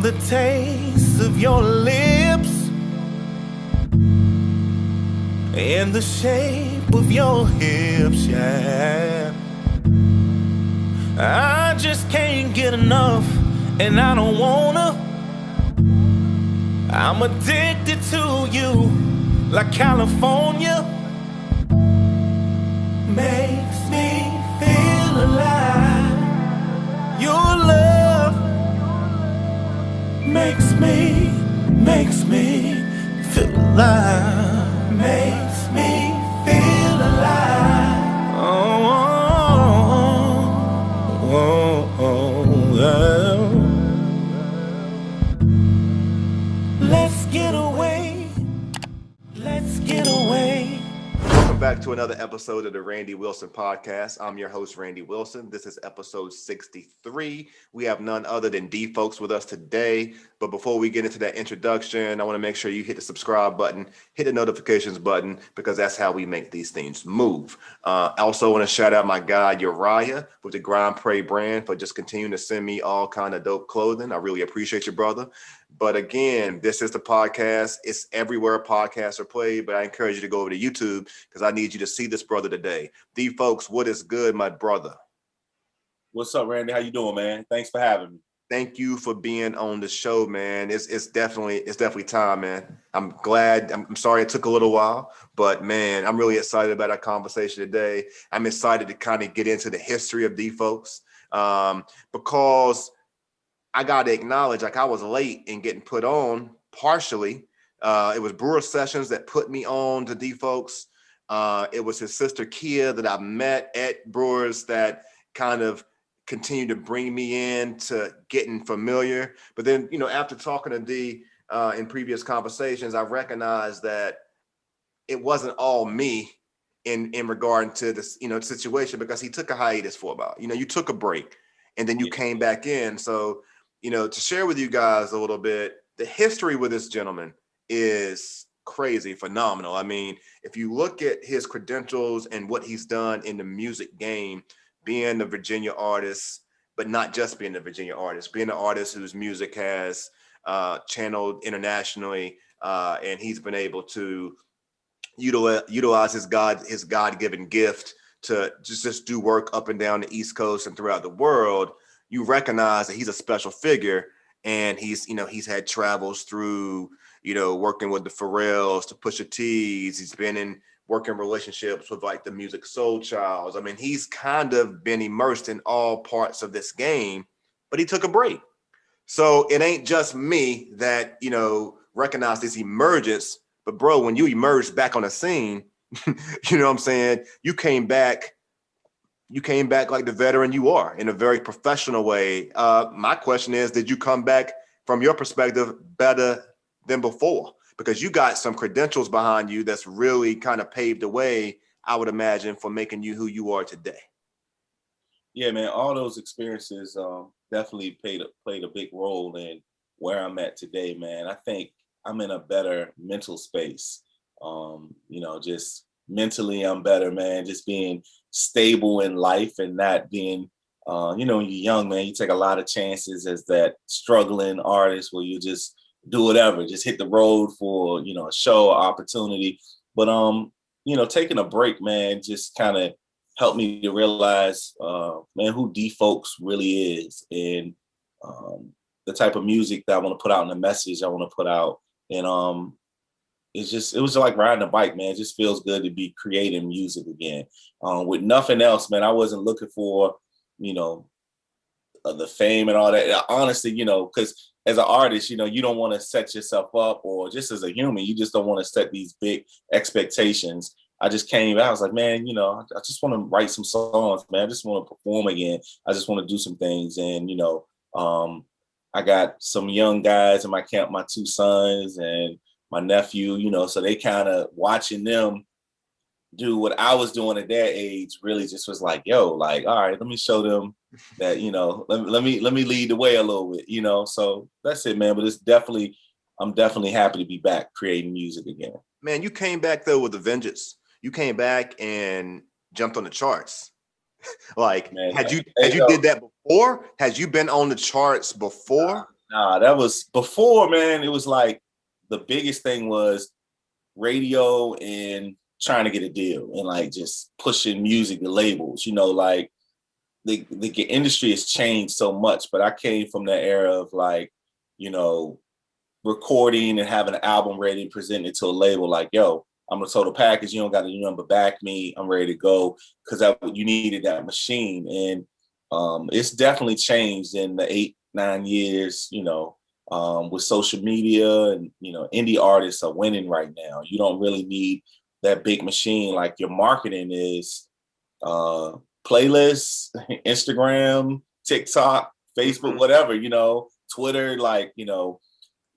the taste of your lips and the shape of your hips, yeah. I just can't get enough, and I don't wanna. I'm addicted to you like California. Makes me feel alive. Your love makes me feel alive. Makes me feel alive. Oh, oh, oh, oh. Let's get away. Let's get away. Welcome back to another episode of the Randy Wilson Podcast. I'm your host, Randy Wilson. This is episode 63. We have none other than D folks with us today. But before we get into that introduction, I want to make sure you hit the subscribe button, hit the notifications button, because that's how we make these things move. I also want to shout out my guy, Uriah, with the Grind Pray brand, for just continuing to send me all kind of dope clothing. I really appreciate you, brother. But again, this is the podcast. It's everywhere podcasts are played, but I encourage you to go over to YouTube because I need you to see this brother today. D folks, what is good, my brother? What's up, Randy? How you doing, man? Thanks for having me. Thank you for being on the show, man. It's definitely time, man. I'm glad. I'm sorry it took a little while, but man, I'm really excited about our conversation today. I'm excited to kind of get into the history of D folks because I got to acknowledge, like, I was late in getting put on partially. It was Brewer Sessions that put me on to D folks. It was his sister Kia that I met at Brewers that kind of continued to bring me in to getting familiar. But then, after talking to D in previous conversations, I recognized that it wasn't all me in regard to this, situation, because he took a hiatus for about, you took a break and then you came back in. So, to share with you guys a little bit, the history with this gentleman is crazy, phenomenal. I mean, if you look at his credentials and what he's done in the music game, being a Virginia artist, but not just being a Virginia artist, being an artist whose music has channeled internationally, and he's been able to utilize his God-given gift to just do work up and down the East Coast and throughout the world. You recognize that he's a special figure, and he's had travels through, working with the Pharrells to Pusha T's. He's been in working relationships with like the Music Soul Childs. I mean, he's kind of been immersed in all parts of this game, but he took a break. So it ain't just me that, recognize this emergence, but bro, when you emerged back on the scene, you know what I'm saying? You came back like the veteran you are, in a very professional way. My question is, did you come back from your perspective better than before? Because you got some credentials behind you that's really kind of paved the way, I would imagine, for making you who you are today. Yeah, man, all those experiences definitely played a big role in where I'm at today, man. I think I'm in a better mental space. Just mentally I'm better, man. Just being stable in life and not being, when you're young, man, you take a lot of chances as that struggling artist where you just do whatever, just hit the road for, a show or opportunity. But, taking a break, man, just kind of helped me to realize, man, who D Folks really is, and the type of music that I want to put out and the message I want to put out. And it was like riding a bike, man. It just feels good to be creating music again. With nothing else, man, I wasn't looking for, the fame and all that. Honestly, because as an artist, you don't want to set yourself up, or just as a human, you just don't want to set these big expectations. I just came out, I was like, man, I just want to write some songs, man. I just want to perform again. I just want to do some things. And, I got some young guys in my camp, my two sons and my nephew, so they kind of watching them do what I was doing at their age really just was like, yo, like, all right, let me show them that, let me lead the way a little bit, so that's it, man. But I'm definitely happy to be back creating music again. Man, you came back though with a vengeance. You came back and jumped on the charts. Like, man, had you did that before? Had you been on the charts before? Nah, that was before, man. It was like the biggest thing was radio and trying to get a deal and like just pushing music to labels. Like the industry has changed so much, but I came from that era of like, you know, recording and having an album ready and presenting it to a label like, yo, I'm a total package. You don't got to number back me. I'm ready to go because you needed that machine. And it's definitely changed in the 8-9 years, with social media and, indie artists are winning right now. You don't really need that big machine. Like your marketing is playlists, Instagram, TikTok, Facebook, whatever, Twitter, like,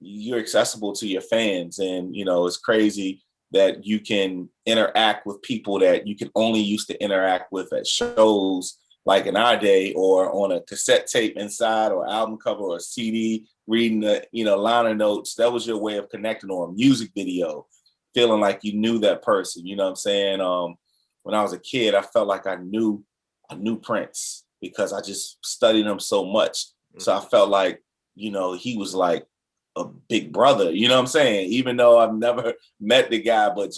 you're accessible to your fans. And, it's crazy that you can interact with people that you can only used to interact with at shows like in our day or on a cassette tape inside or album cover or a CD, reading the, liner notes. That was your way of connecting, or a music video, feeling like you knew that person. You know what I'm saying? When I was a kid, I felt like I knew Prince because I just studied him so much. So I felt like, he was like a big brother, you know what I'm saying? Even though I've never met the guy, but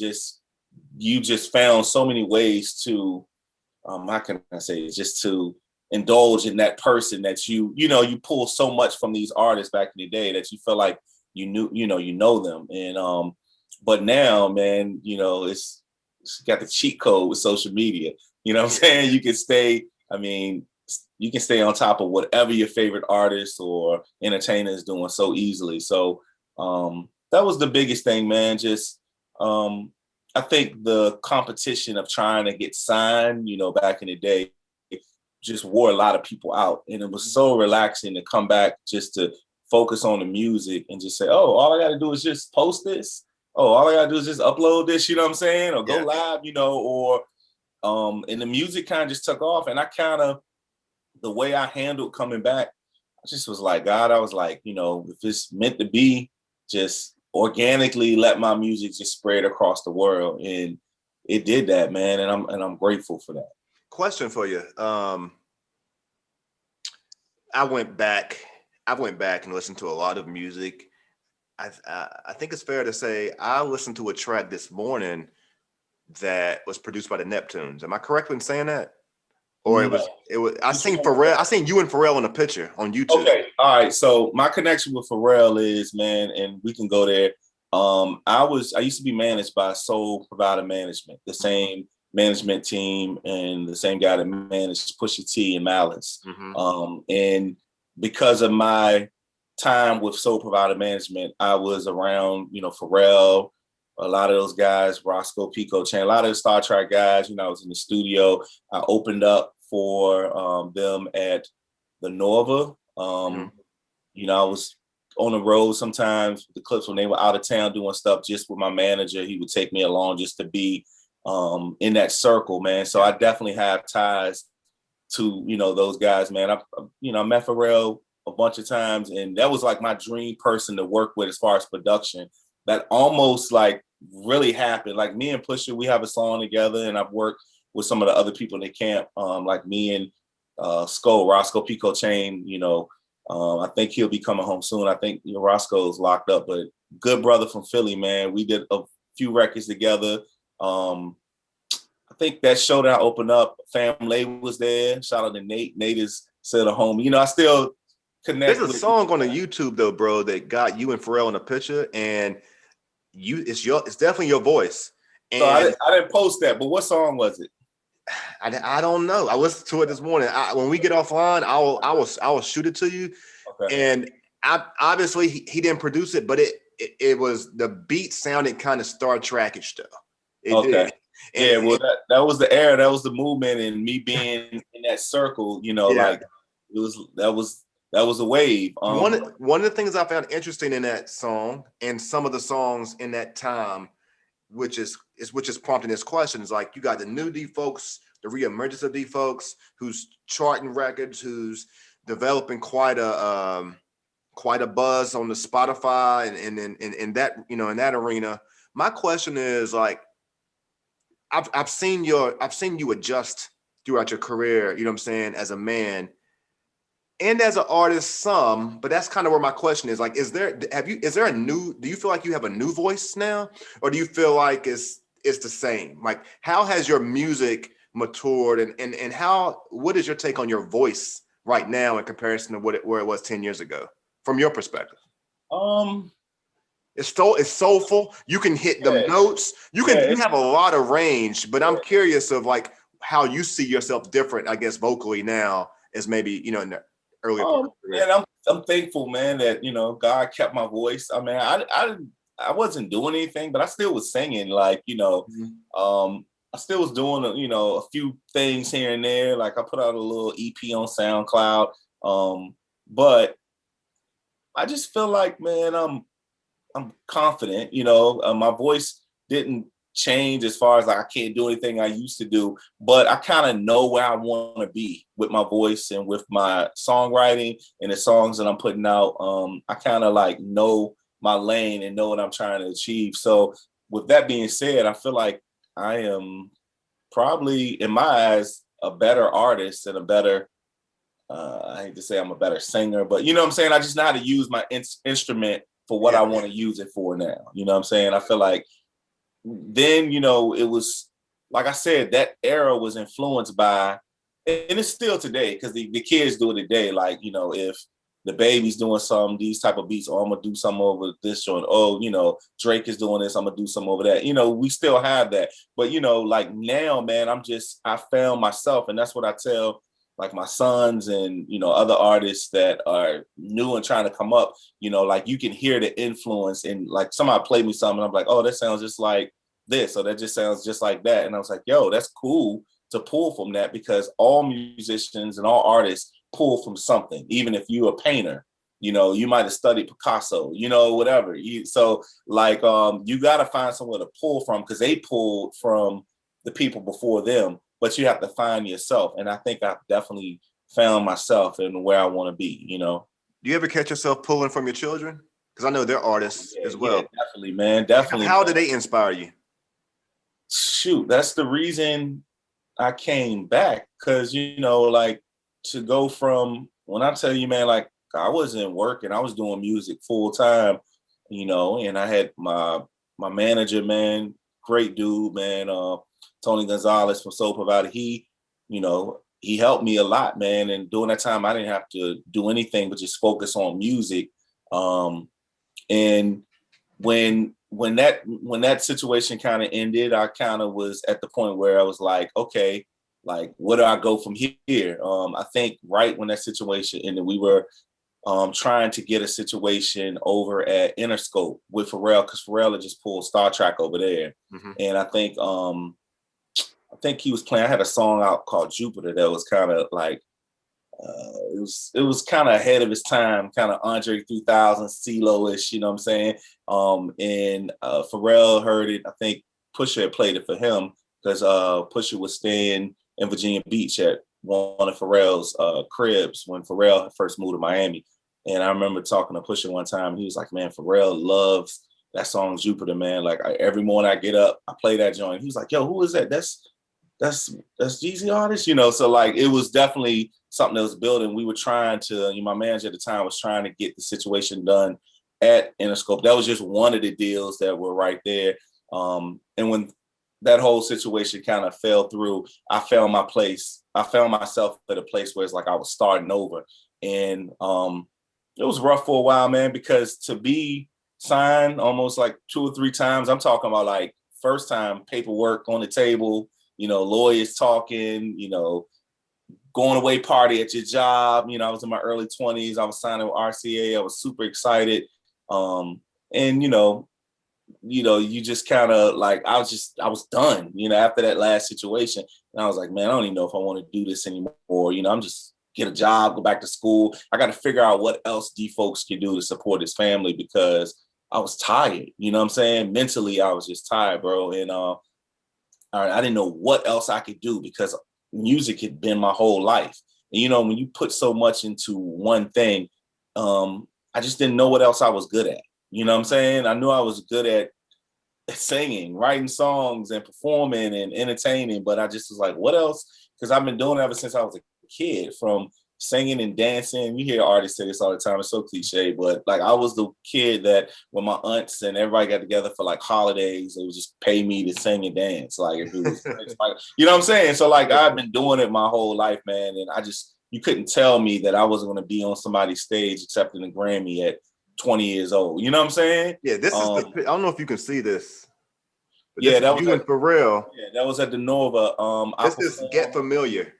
you just found so many ways to, how can I say it, just to indulge in that person that you pull so much from these artists back in the day that you feel like you know them. And but now, man, it's got the cheat code with social media. You know what I'm saying? You can stay on top of whatever your favorite artist or entertainer is doing so easily. So that was the biggest thing, man. Just I think the competition of trying to get signed, back in the day, just wore a lot of people out. And it was so relaxing to come back just to focus on the music and just say, oh, all I got to do is just post this. Oh, all I got to do is just upload this, you know what I'm saying? Or go live, or and the music kind of just took off. And the way I handled coming back, I just was like, God, I was like, if it's meant to be, just organically let my music just spread across the world. And it did that, man. And I'm grateful for that. Question for you. I went back and listened to a lot of music. I think it's fair to say I listened to a track this morning that was produced by the Neptunes. Am I correct in saying that? Or No. it was I seen Pharrell. I seen you and Pharrell in a picture on YouTube. Okay. All right. So my connection with Pharrell is, man, and we can go there. I used to be managed by Soul Provider Management, the same management team and the same guy that managed Pusha T and Malice. And because of my time with Soul Provider Management, I was around, Pharrell, a lot of those guys, Roscoe, Pico, Chan, a lot of the Star Trek guys. I was in the studio. I opened up for them at the Nova. I was on the road sometimes with the Clips when they were out of town doing stuff just with my manager. He would take me along just to be in that circle, man. So I definitely have ties to, those guys, man. I met Pharrell a bunch of times, and that was like my dream person to work with as far as production. That almost like really happened. Like me and Pusha, we have a song together, and I've worked with some of the other people in the camp, like me and Skull, Roscoe Pico Chain. I think he'll be coming home soon. I think Roscoe's locked up, but good brother from Philly, man. We did a few records together. I think that show that I opened up, Family was there. Shout out to Nate. Nate is still a homie. I still connect. There's a song on the YouTube though, bro, that got you and Pharrell in a picture, and it's definitely your voice. And so I didn't post that, but what song was it? I don't know. I listened to it this morning. When we get offline, I will shoot it to you. Okay. And obviously he didn't produce it, but it was, the beat sounded kind of Star Trek-ish though. It did. And, well, that was the era, that was the movement, and me being in that circle, like that was a wave. One of the things I found interesting in that song and some of the songs in that time, which is prompting this question, is like you got the new D folks, the reemergence of D folks, who's charting records, who's developing quite a buzz on the Spotify and in that in that arena. My question is, like, I've seen you adjust throughout your career, as a man. and as an artist, some, but that's kind of where my question is. Like, do you feel like you have a new voice now? Or do you feel like it's the same? Like, how has your music matured and what is your take on your voice right now in comparison to where it was 10 years ago, from your perspective? Um, It's soulful. You can hit them yeah, notes. You yeah, have a lot of range, but I'm yeah. curious of like how you see yourself different, I guess, vocally now as maybe, in the earlier part of your career. And I'm thankful, man, that God kept my voice. I mean, I wasn't doing anything, but I still was singing. Like, I still was doing a few things here and there. Like I put out a little EP on SoundCloud. But I just feel like, man, I'm confident. My voice didn't change as far as like I can't do anything I used to do, but I kind of know where I want to be with my voice and with my songwriting and the songs that I'm putting out. I kind of like know my lane and know what I'm trying to achieve. So with that being said, I feel like I am probably, in my eyes, a better artist and a better I hate to say I'm a better singer, but you know what I'm saying? I just know how to use my instrument for what I want to use it for now. You know what I'm saying? I feel like then, it was, like I said, that era was influenced by, and it's still today, because the kids do it today. Like, if the baby's doing these type of beats, oh, I'm going to do something over this joint. Oh, Drake is doing this, I'm going to do something over that. We still have that. But, like now, man, I found myself, and that's what I tell like my sons and, other artists that are new and trying to come up, like you can hear the influence, and like somebody played me something, I'm like, oh, that sounds just like this, or that just sounds just like that. And I was like, yo, that's cool to pull from that, because all musicians and all artists pull from something. Even if you're a painter, you might have studied Picasso, whatever. So like, you got to find somewhere to pull from, because they pulled from the people before them, but you have to find yourself. And I think I've definitely found myself and where I want to be, Do you ever catch yourself pulling from your children? Because I know they're artists as well. Yeah, definitely, man. Definitely. How do they inspire you? Shoot, that's the reason I came back. Because, like to go from, when I tell you, man, like I wasn't working, I was doing music full time, and I had my manager, man, great dude, man, Tony Gonzalez from Soul Provider. He helped me a lot, man. And during that time, I didn't have to do anything but just focus on music. And when that situation kind of ended, I kind of was at the point where I was like, okay, like where do I go from here? I think right when that situation ended, we were trying to get a situation over at Interscope with Pharrell, because Pharrell had just pulled Star Trek over there. Mm-hmm. And I think he was playing, I had a song out called Jupiter that was kind of like, it was kind of ahead of its time, kind of Andre 3000, CeeLo-ish, you know what I'm saying? And Pharrell heard it. I think Pusha had played it for him, because Pusha was staying in Virginia Beach at one of Pharrell's cribs when Pharrell first moved to Miami. And I remember talking to Pusha one time. He was like, man, Pharrell loves that song Jupiter, man. Like every morning I get up, I play that joint. He was like, yo, who is that? That's Jeezy artist, So like it was definitely something that was building. We were trying to, my manager at the time was trying to get the situation done at Interscope. That was just one of the deals that were right there. And when that whole situation kind of fell through, I found my place. I found myself at a place where it's like I was starting over. And it was rough for a while, man, because to be signed almost like 2 or 3 times, I'm talking about like first time paperwork on the table, lawyers talking, going away party at your job. I was in my early 20s. I was signing with RCA. I was super excited. And you just kind of like, I was done, after that last situation. And I was like, man, I don't even know if I want to do this anymore. I'm just get a job, go back to school. I got to figure out what else D folks can do to support his family, because I was tired. You know what I'm saying? Mentally, I was just tired, bro. And I didn't know what else I could do, because music had been my whole life. And, when you put so much into one thing, I just didn't know what else I was good at. You know what I'm saying? I knew I was good at singing, writing songs and performing and entertaining, but I just was like, what else? Because I've been doing it ever since I was a kid, from singing and dancing. You hear artists say this all the time. It's so cliche, but like I was the kid that when my aunts and everybody got together for like holidays, they would just pay me to sing and dance. Like if it was, you know what I'm saying? So like I've been doing it my whole life, man. And you couldn't tell me that I wasn't going to be on somebody's stage accepting a Grammy at 20 years old. You know what I'm saying? Yeah, this is I don't know if you can see this. But Yeah, this that is was you and Pharrell. Yeah, that was at the Nova. This is Get Familiar.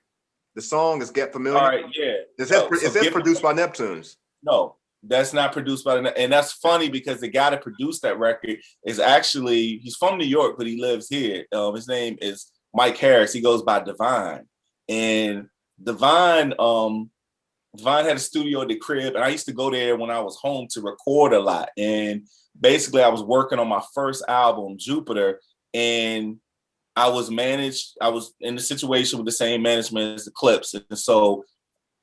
The song is Get Familiar. All right, yeah. Is that produced by Neptunes? No, that's not produced by and that's funny because the guy that produced that record is actually, he's from New York, but he lives here. His name is Mike Harris. He goes by Divine. And Divine had a studio at the crib, and I used to go there when I was home to record a lot. And basically I was working on my first album, Jupiter, and I was in the situation with the same management as the Clips. And so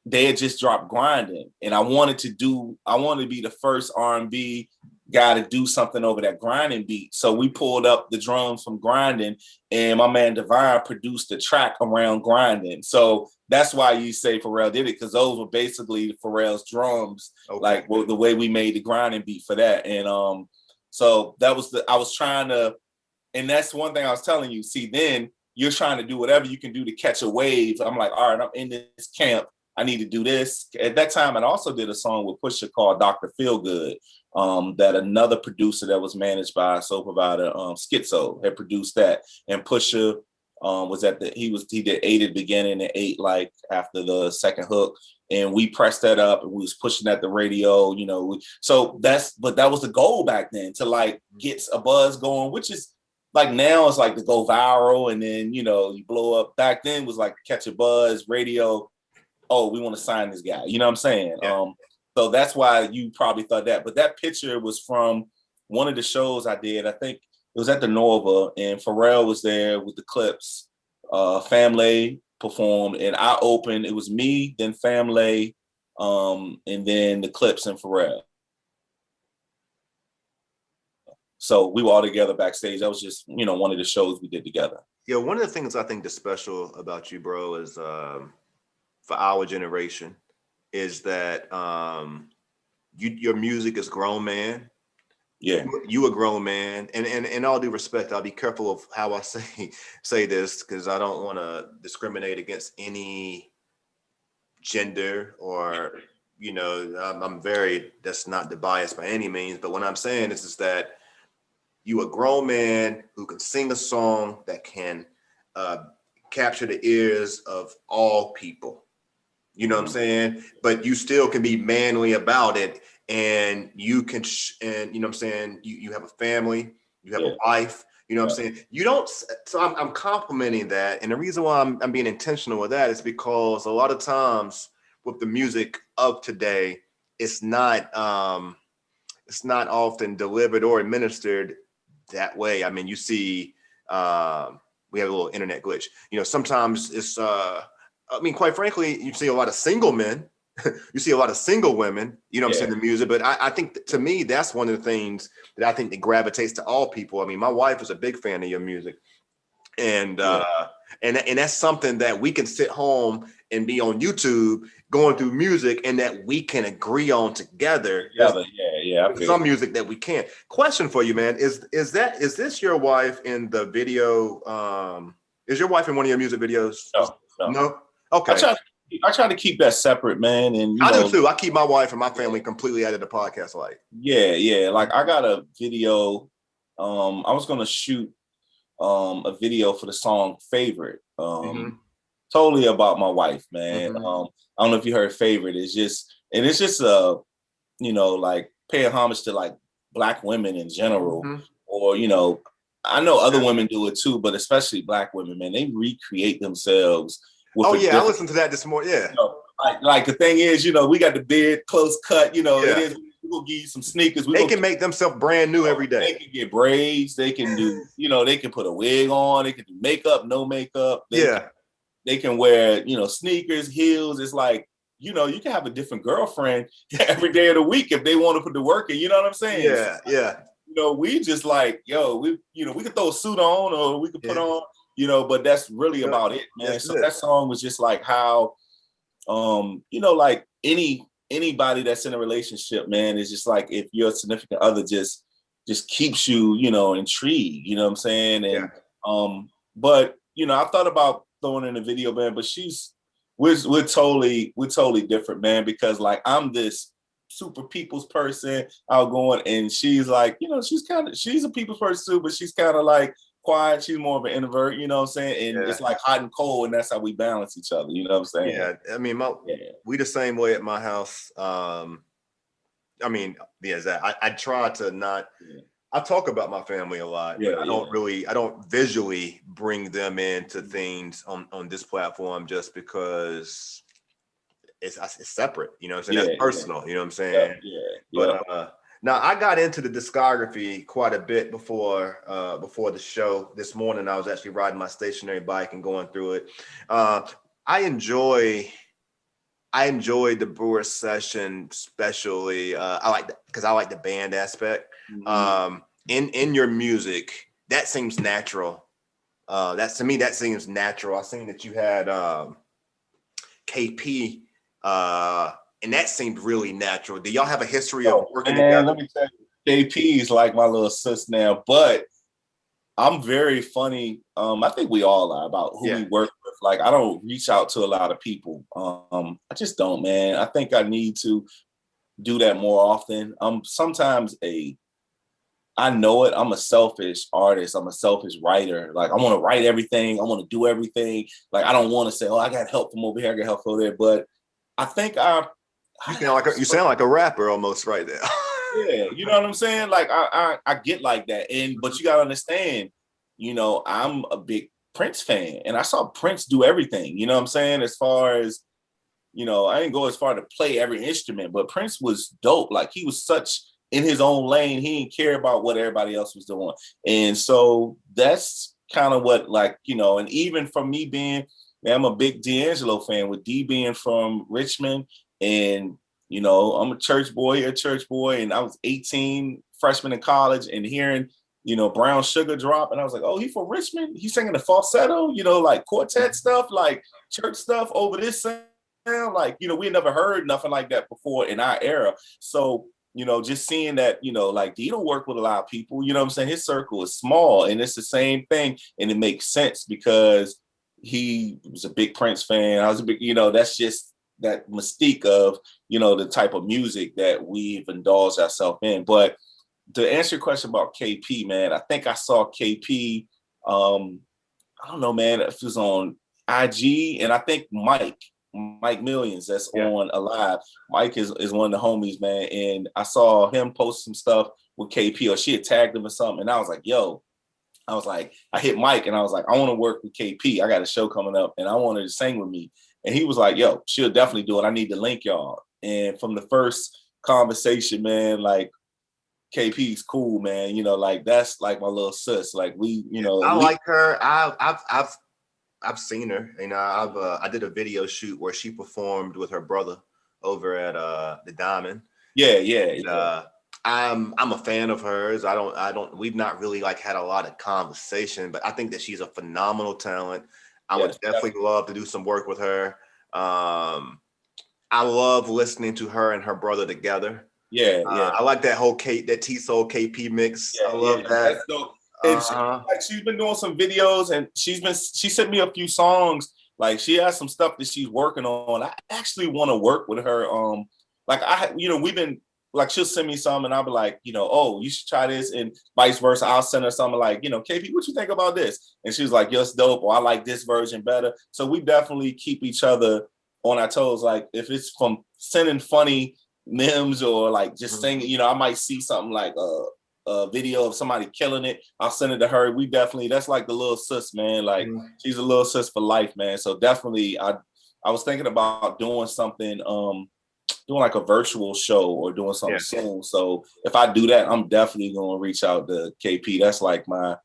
they had just dropped Grinding, and I wanted to be the first R&B guy to do something over that Grinding beat. So we pulled up the drums from Grinding, and my man Divine produced the track around Grinding. So that's why you say Pharrell did it, because those were basically Pharrell's drums, like the way we made the Grinding beat for that. And so that was I was trying to, and that's one thing I was telling you. See, then you're trying to do whatever you can do to catch a wave. I'm like, all right, I'm in this camp. I need to do this. At that time, I also did a song with Pusha called Dr. Feelgood, that another producer that was managed by a soul provider, Schizo, had produced that. And Pusha was he did 8 at the beginning and 8 like after the second hook. And we pressed that up and we was pushing at the radio, you know. But that was the goal back then, to like get a buzz going, which is like now it's like to go viral and then, you know, you blow up. Back then was like catch a buzz, radio. Oh, we want to sign this guy. You know what I'm saying? Yeah. So that's why you probably thought that. But that picture was from one of the shows I did. I think it was at the Nova, and Pharrell was there with the Clips. Family performed, and I opened. It was me, then Family, and then the Clips and Pharrell. So we were all together backstage. That was just, you know, one of the shows we did together. Yeah, one of the things I think that's special about you, bro, is for our generation, is that your music is grown man. Yeah, you a grown man, and in all due respect, I'll be careful of how I say this, because I don't want to discriminate against any gender, or, you know, that's not the bias by any means. But what I'm saying is that you a grown man who can sing a song that can capture the ears of all people. You know what I'm saying? But you still can be manly about it, and you can, and you know what I'm saying? You have a family, you have a wife, you know what I'm saying? You don't, so I'm complimenting that. And the reason why I'm being intentional with that is because a lot of times with the music of today, it's not often delivered or administered that way. I mean, you see, we have a little internet glitch. You know, sometimes it's, I mean, quite frankly, you see a lot of single men, you see a lot of single women, you know what I'm saying, the music. But I think, to me, that's one of the things that I think that gravitates to all people. I mean, my wife is a big fan of your music. And and that's something that we can sit home and be on YouTube going through music, and that we can agree on together. Some music that we can't. Question for you, man, is this your wife in the video? Is your wife in one of your music videos? No? Okay. I try to keep that separate, man. And I do too. I keep my wife and my family completely out of the podcast. Like, like I got a video. I was gonna shoot a video for the song Favorite. Totally about my wife, man. I don't know if you heard Favorite. It's just you know, like paying homage to like Black women in general, or, you know, I know other women do it too, but especially Black women, man, they recreate themselves. I listened to that this morning. Yeah. You know, like the thing is, you know, we got the beard close cut, you know, it is, we'll give you some sneakers. They can make themselves brand new every day. They can get braids. They can do, you know, they can put a wig on. They can do makeup, no makeup. They can wear, you know, sneakers, heels. It's like, you know, you can have a different girlfriend every day of the week if they want to put the work in. You know what I'm saying? Yeah. You know, we just like, we could throw a suit on, or we could put on, you know, but that's really about it, man. So that song was just like how you know, like anybody that's in a relationship, man, is just like if your significant other just keeps you, you know, intrigued, you know what I'm saying? And but you know, I thought about throwing in a video, man, but we're totally different, man, because like I'm this super people's person, outgoing, and she's like, you know, she's a people's person too, but she's kind of like quiet. She's more of an introvert, you know what I'm saying? And it's like hot and cold, and that's how we balance each other, you know what I'm saying? Yeah, I mean, we the same way at my house. I mean, Zach, I try to not. I talk about my family a lot, but I don't visually bring them into things on this platform just because it's separate, you know what I'm saying? That's personal, you know what I'm saying? But now I got into the discography quite a bit before the show. This morning I was actually riding my stationary bike and going through it. I enjoy the Brewer session, especially. I like because I like the band aspect. In your music, that seems natural. To me, that seems natural. I seen that you had KP, and that seemed really natural. Do y'all have a history of working together? Let me tell you, KP is like my little sis now, but I'm very funny. I think we all are about who we work with. Like, I don't reach out to a lot of people. I just don't, man. I think I need to do that more often. I know it. I'm a selfish artist. I'm a selfish writer. Like, I want to write everything. I want to do everything. Like, I don't want to say, oh, I got help from over here. I got help from over there. But I think you sound like a rapper almost right there. Yeah, you know what I'm saying? Like I get like that. But you gotta understand, you know, I'm a big Prince fan, and I saw Prince do everything, you know what I'm saying? As far as, you know, I didn't go as far to play every instrument, but Prince was dope. Like, he was such in his own lane, he didn't care about what everybody else was doing. And so that's kind of what, like, you know, and even from me being, man, I'm a big D'Angelo fan, with D being from Richmond, and you know, I'm a church boy, and I was 18, freshman in college, and hearing, you know, Brown Sugar drop, and I was like, oh, he from Richmond? He's singing the falsetto, you know, like quartet stuff, like church stuff over this sound. Like, you know, we never heard nothing like that before in our era. So, you know, just seeing that, you know, like, he don't work with a lot of people, you know what I'm saying? His circle is small, and it's the same thing, and it makes sense because he was a big Prince fan. I was a big, you know, that's just that mystique of, you know, the type of music that we've indulged ourselves in. But to answer your question about KP, man, I think I saw KP, I don't know, man, if it was on IG, and I think Mike Millions, that's on Alive. Mike is one of the homies, man, and I saw him post some stuff with KP, or she had tagged him or something, and I was like, yo, I hit Mike, and I was like, I want to work with KP. I got a show coming up, and I wanted to sing with me. And he was like, yo, she'll definitely do it. I need to link y'all. And from the first conversation, man, like, KP's cool, man. You know, like, that's like my little sis. Like, we, you know, I like her. I've seen her. You know, I did a video shoot where she performed with her brother over at the Diamond. I'm a fan of hers. We've not really like had a lot of conversation, but I think that she's a phenomenal talent. I would definitely love to do some work with her. I love listening to her and her brother together. I like that whole that T-Soul KP mix. I love that. That's dope. And she's been doing some videos, and she sent me a few songs. Like, she has some stuff that she's working on. I actually want to work with her. We've been, like, she'll send me some, and I'll be like, you know, oh, you should try this, and vice versa. I'll send her something like, you know, KP, what you think about this? And she's like, yo, it's dope, or I like this version better. So we definitely keep each other on our toes. Like, if it's from sending funny memes or like just singing, you know, I might see something like a video of somebody killing it, I'll send it to her. We definitely, that's like the little sis, man. Like, she's a little sis for life, man. So definitely, I was thinking about doing something, doing like a virtual show or doing something soon. So if I do that, I'm definitely going to reach out to KP. That's like my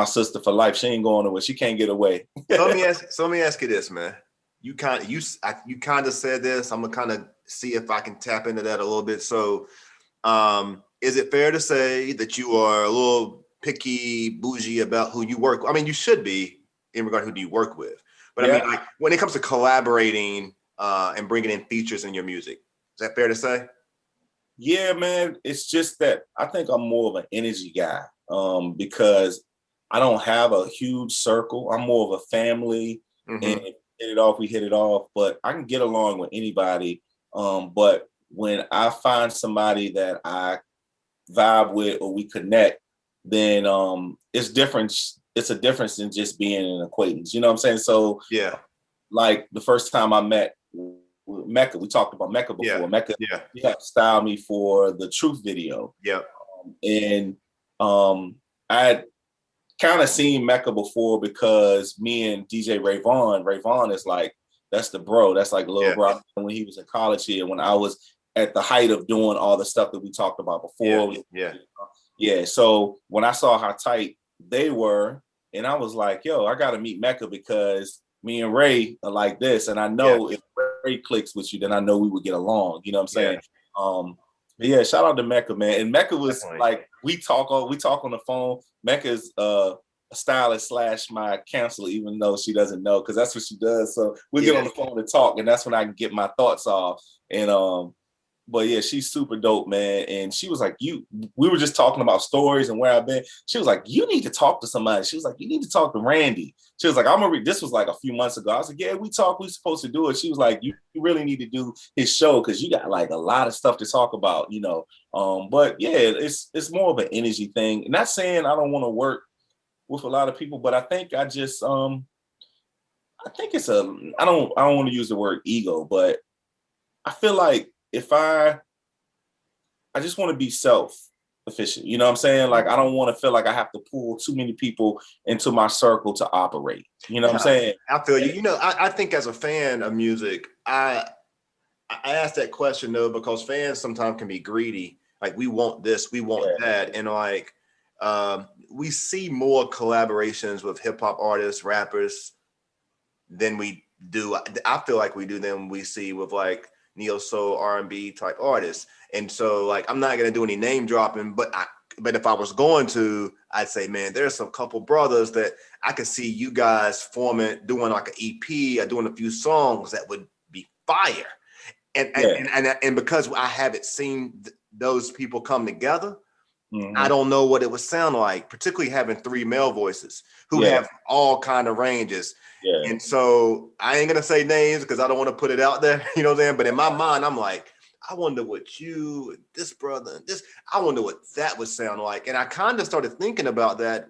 sister for life. She ain't going nowhere. She can't get away. So let me ask you this, man. You kind of said this. I'm gonna kind of see if I can tap into that a little bit. So, is it fair to say that you are a little picky, bougie about who you work with? I mean, you should be in regard to who do you work with. But I mean, like, when it comes to collaborating and bringing in features in your music. Is that fair to say? Yeah, man. It's just that I think I'm more of an energy guy because I don't have a huge circle. I'm more of a family, and hit it off, we hit it off. But I can get along with anybody. But when I find somebody that I vibe with or we connect, then it's different. It's a difference than just being an acquaintance. You know what I'm saying? So yeah, like the first time I met Mecca, we talked about Mecca before. yeah, Mecca, yeah, he helped style me for the Truth video. yeah, And I had kind of seen Mecca before because me and DJ Ray Vaughn is like, that's the bro. That's like little bro. When he was in college here, when I was at the height of doing all the stuff that we talked about before. Yeah. So when I saw how tight they were, and I was like, yo, I got to meet Mecca because me and Ray are like this. And I know if Ray clicks with you, then I know we would get along. You know what I'm saying? But yeah, shout out to Mecca, man. And Mecca was like, we talk on the phone. Mecca's a stylist / my counselor, even though she doesn't know, because that's what she does. So we get on the phone and talk, and that's when I can get my thoughts off. And but yeah, she's super dope, man. And she was like, we were just talking about stories and where I've been. She was like, you need to talk to somebody. She was like, you need to talk to Randy. She was like, this was like a few months ago. I was like, yeah, we supposed to do it. She was like, you really need to do his show because you got like a lot of stuff to talk about, you know. But yeah, it's more of an energy thing. Not saying I don't want to work with a lot of people, but I think I just I think it's I don't want to use the word ego, but I feel like if I just want to be self-efficient, you know what I'm saying? Like, I don't want to feel like I have to pull too many people into my circle to operate. You know what I'm saying? I feel you. You know, I think as a fan of music, I ask that question though, because fans sometimes can be greedy. Like, we want this, we want that. And like, we see more collaborations with hip hop artists, rappers than we do. I feel like we do than we see with like neo soul, R&B type artists. And so like, I'm not going to do any name dropping, but if I was going to, I'd say, man, there's some couple brothers that I could see you guys doing like an EP or doing a few songs that would be fire. And because I haven't seen those people come together, I don't know what it would sound like, particularly having 3 male voices who have all kind of ranges. And so I ain't gonna say names because I don't want to put it out there, you know what I'm saying? But in my mind, I'm like, I wonder what you and this brother and this, I wonder what that would sound like. And I kind of started thinking about that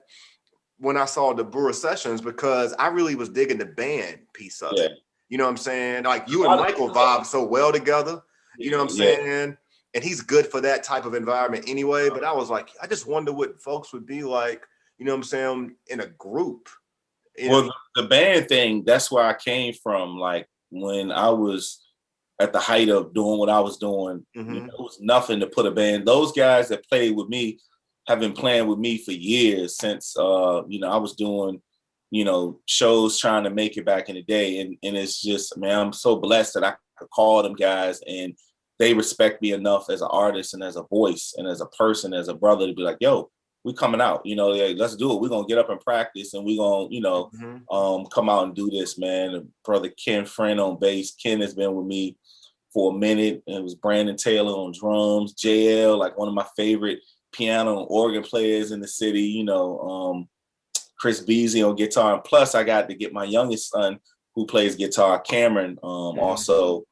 when I saw the Brewer Sessions, because I really was digging the band piece of it. You know what I'm saying? Like, you and Michael vibe so well together, you know what I'm saying? And he's good for that type of environment anyway. But I was like, I just wonder what folks would be like, you know what I'm saying, in a group. Well, the band thing, that's where I came from. Like, when I was at the height of doing what I was doing, you know, it was nothing to put a band. Those guys that played with me have been playing with me for years since, you know, I was doing, you know, shows trying to make it back in the day. And it's just, man, I'm so blessed that I could call them guys and they respect me enough as an artist and as a voice and as a person, as a brother, to be like, yo, we coming out, you know, let's do it. We're going to get up and practice and we're going to, you know, come out and do this, man. And brother Ken Friend on bass. Ken has been with me for a minute. And it was Brandon Taylor on drums, JL, like one of my favorite piano and organ players in the city, you know, Chris Beasley on guitar. And plus I got to get my youngest son who plays guitar, Cameron, also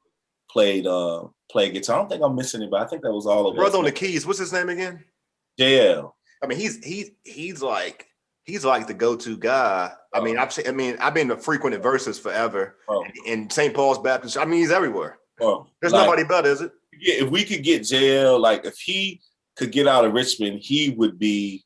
played guitar. I don't think I'm missing it, but I think that was all of brother on the keys. What's his name again? JL. I mean, he's like the go-to guy. I mean, I've been a frequent at Versus forever. In St. Paul's Baptist. I mean, he's everywhere. There's like, nobody better, is it? Yeah, if we could get JL, like if he could get out of Richmond, he would be,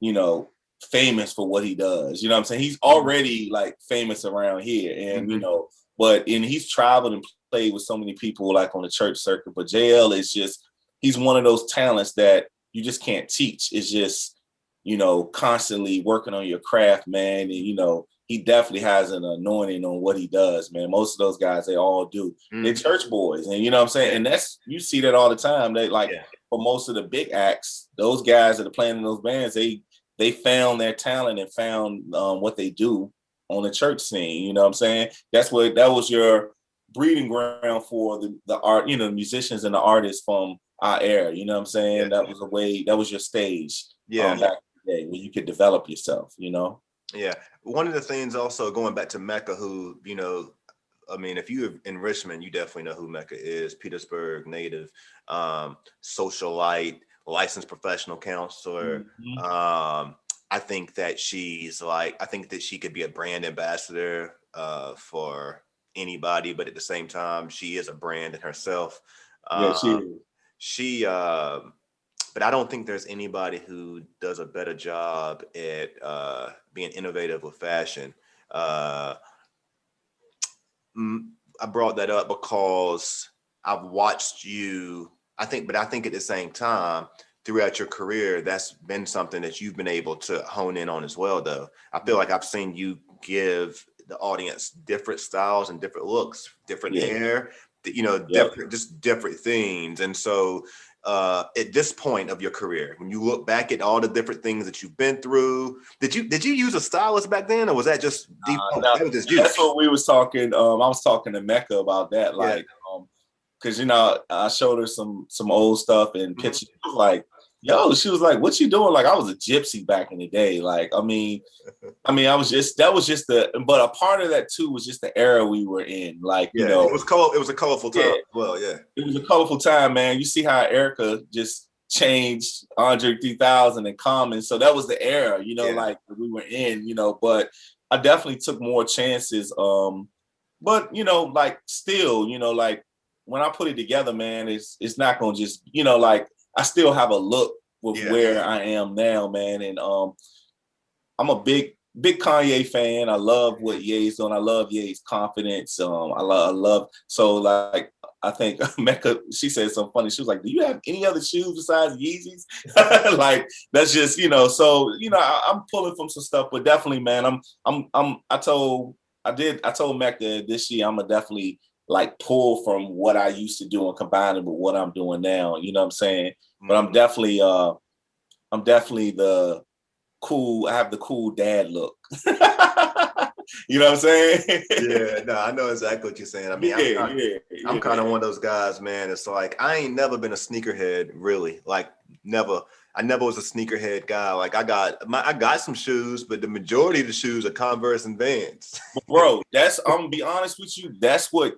you know, famous for what he does. You know what I'm saying? He's already like famous around here, and you know, and he's traveled and played with so many people like on the church circuit. But JL is just, he's one of those talents that you just can't teach. It's just, you know, constantly working on your craft, man. And, you know, he definitely has an anointing on what he does, man. Most of those guys, they all do. They're church boys. And you know what I'm saying? And that's, you see that all the time. They like, for most of the big acts, those guys that are playing in those bands, they found their talent and found what they do on the church scene. You know what I'm saying? That was your breeding ground for the art, you know, musicians and the artists from our era. You know what I'm saying? Yeah. That was a way. That was your stage. Yeah. Back in the day where you could develop yourself. You know. Yeah. One of the things also going back to Mecca, who, you know, I mean, if you're in Richmond, you definitely know who Mecca is. Petersburg native, socialite, licensed professional counselor. Mm-hmm. I think that I think that she could be a brand ambassador for anybody, but at the same time, she is a brand in herself. Yeah, she Uh, is. she, but I don't think there's anybody who does a better job at being innovative with fashion. Uh, I brought that up because I've watched you, but I think at the same time, throughout your career, that's been something that you've been able to hone in on as well, though. I feel like I've seen you give the audience different styles and different looks, different hair, you know, just different things. And so at this point of your career, when you look back at all the different things that you've been through, did you use a stylist back then, or was that just default? No, That was just you. that's what we was talking. I was talking to Mecca about that, like, because you know, I showed her some old stuff and pictures. Like, yo, she was like, "What you doing?" Like, I was a gypsy back in the day. Like, I mean, that was just but a part of that too was just the era we were in. Like, you know, it was cool. It was a colorful time as well. Yeah, it was a colorful time, man. You see how Erica just changed Andre 3000 and Common. So that was the era, you know, like we were in, you know, but I definitely took more chances. But you know, like still, you know, like when I put it together, man, it's not gonna just, you know, like I still have a look with where I am now, man. And I'm a big Kanye fan. I love what Ye's doing. I love Ye's confidence. I love so like I think Mecca, she said something funny. She was like, "Do you have any other shoes besides Yeezys?" Like that's just, you know, so you know, I'm pulling from some stuff, but definitely, man, I told Mecca this year I'm gonna definitely like pull from what I used to do and combine it with what I'm doing now. You know what I'm saying? But I'm definitely the cool. I have the cool dad look. You know what I'm saying? Yeah, no, I know exactly what you're saying. I mean, I'm kind of one of those guys, man. It's like I ain't never been a sneakerhead, really. Like never. I never was a sneakerhead guy. Like I got some shoes, but the majority of the shoes are Converse and Vans. Bro, I'm gonna be honest with you. That's what's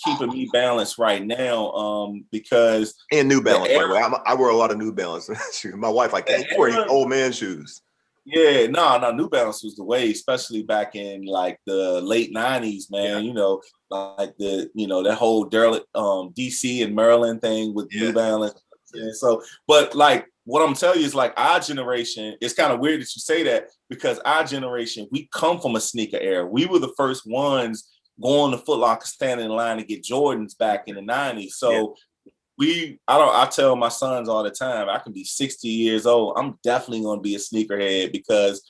keeping me balanced right now. Because and New Balance, by the way. I wear a lot of New Balance. My wife like, "Hey, you wear these old man shoes." Yeah, no, New Balance was the way, especially back in like the late 90s, man. You know, like that whole DC and Maryland thing with New Balance. And so, but like what I'm telling you is like our generation, it's kind of weird that you say that because our generation, we come from a sneaker era. We were the first ones going to Foot Locker, standing in line to get Jordans back in the 90s. So I tell my sons all the time, I can be 60 years old. I'm definitely going to be a sneakerhead because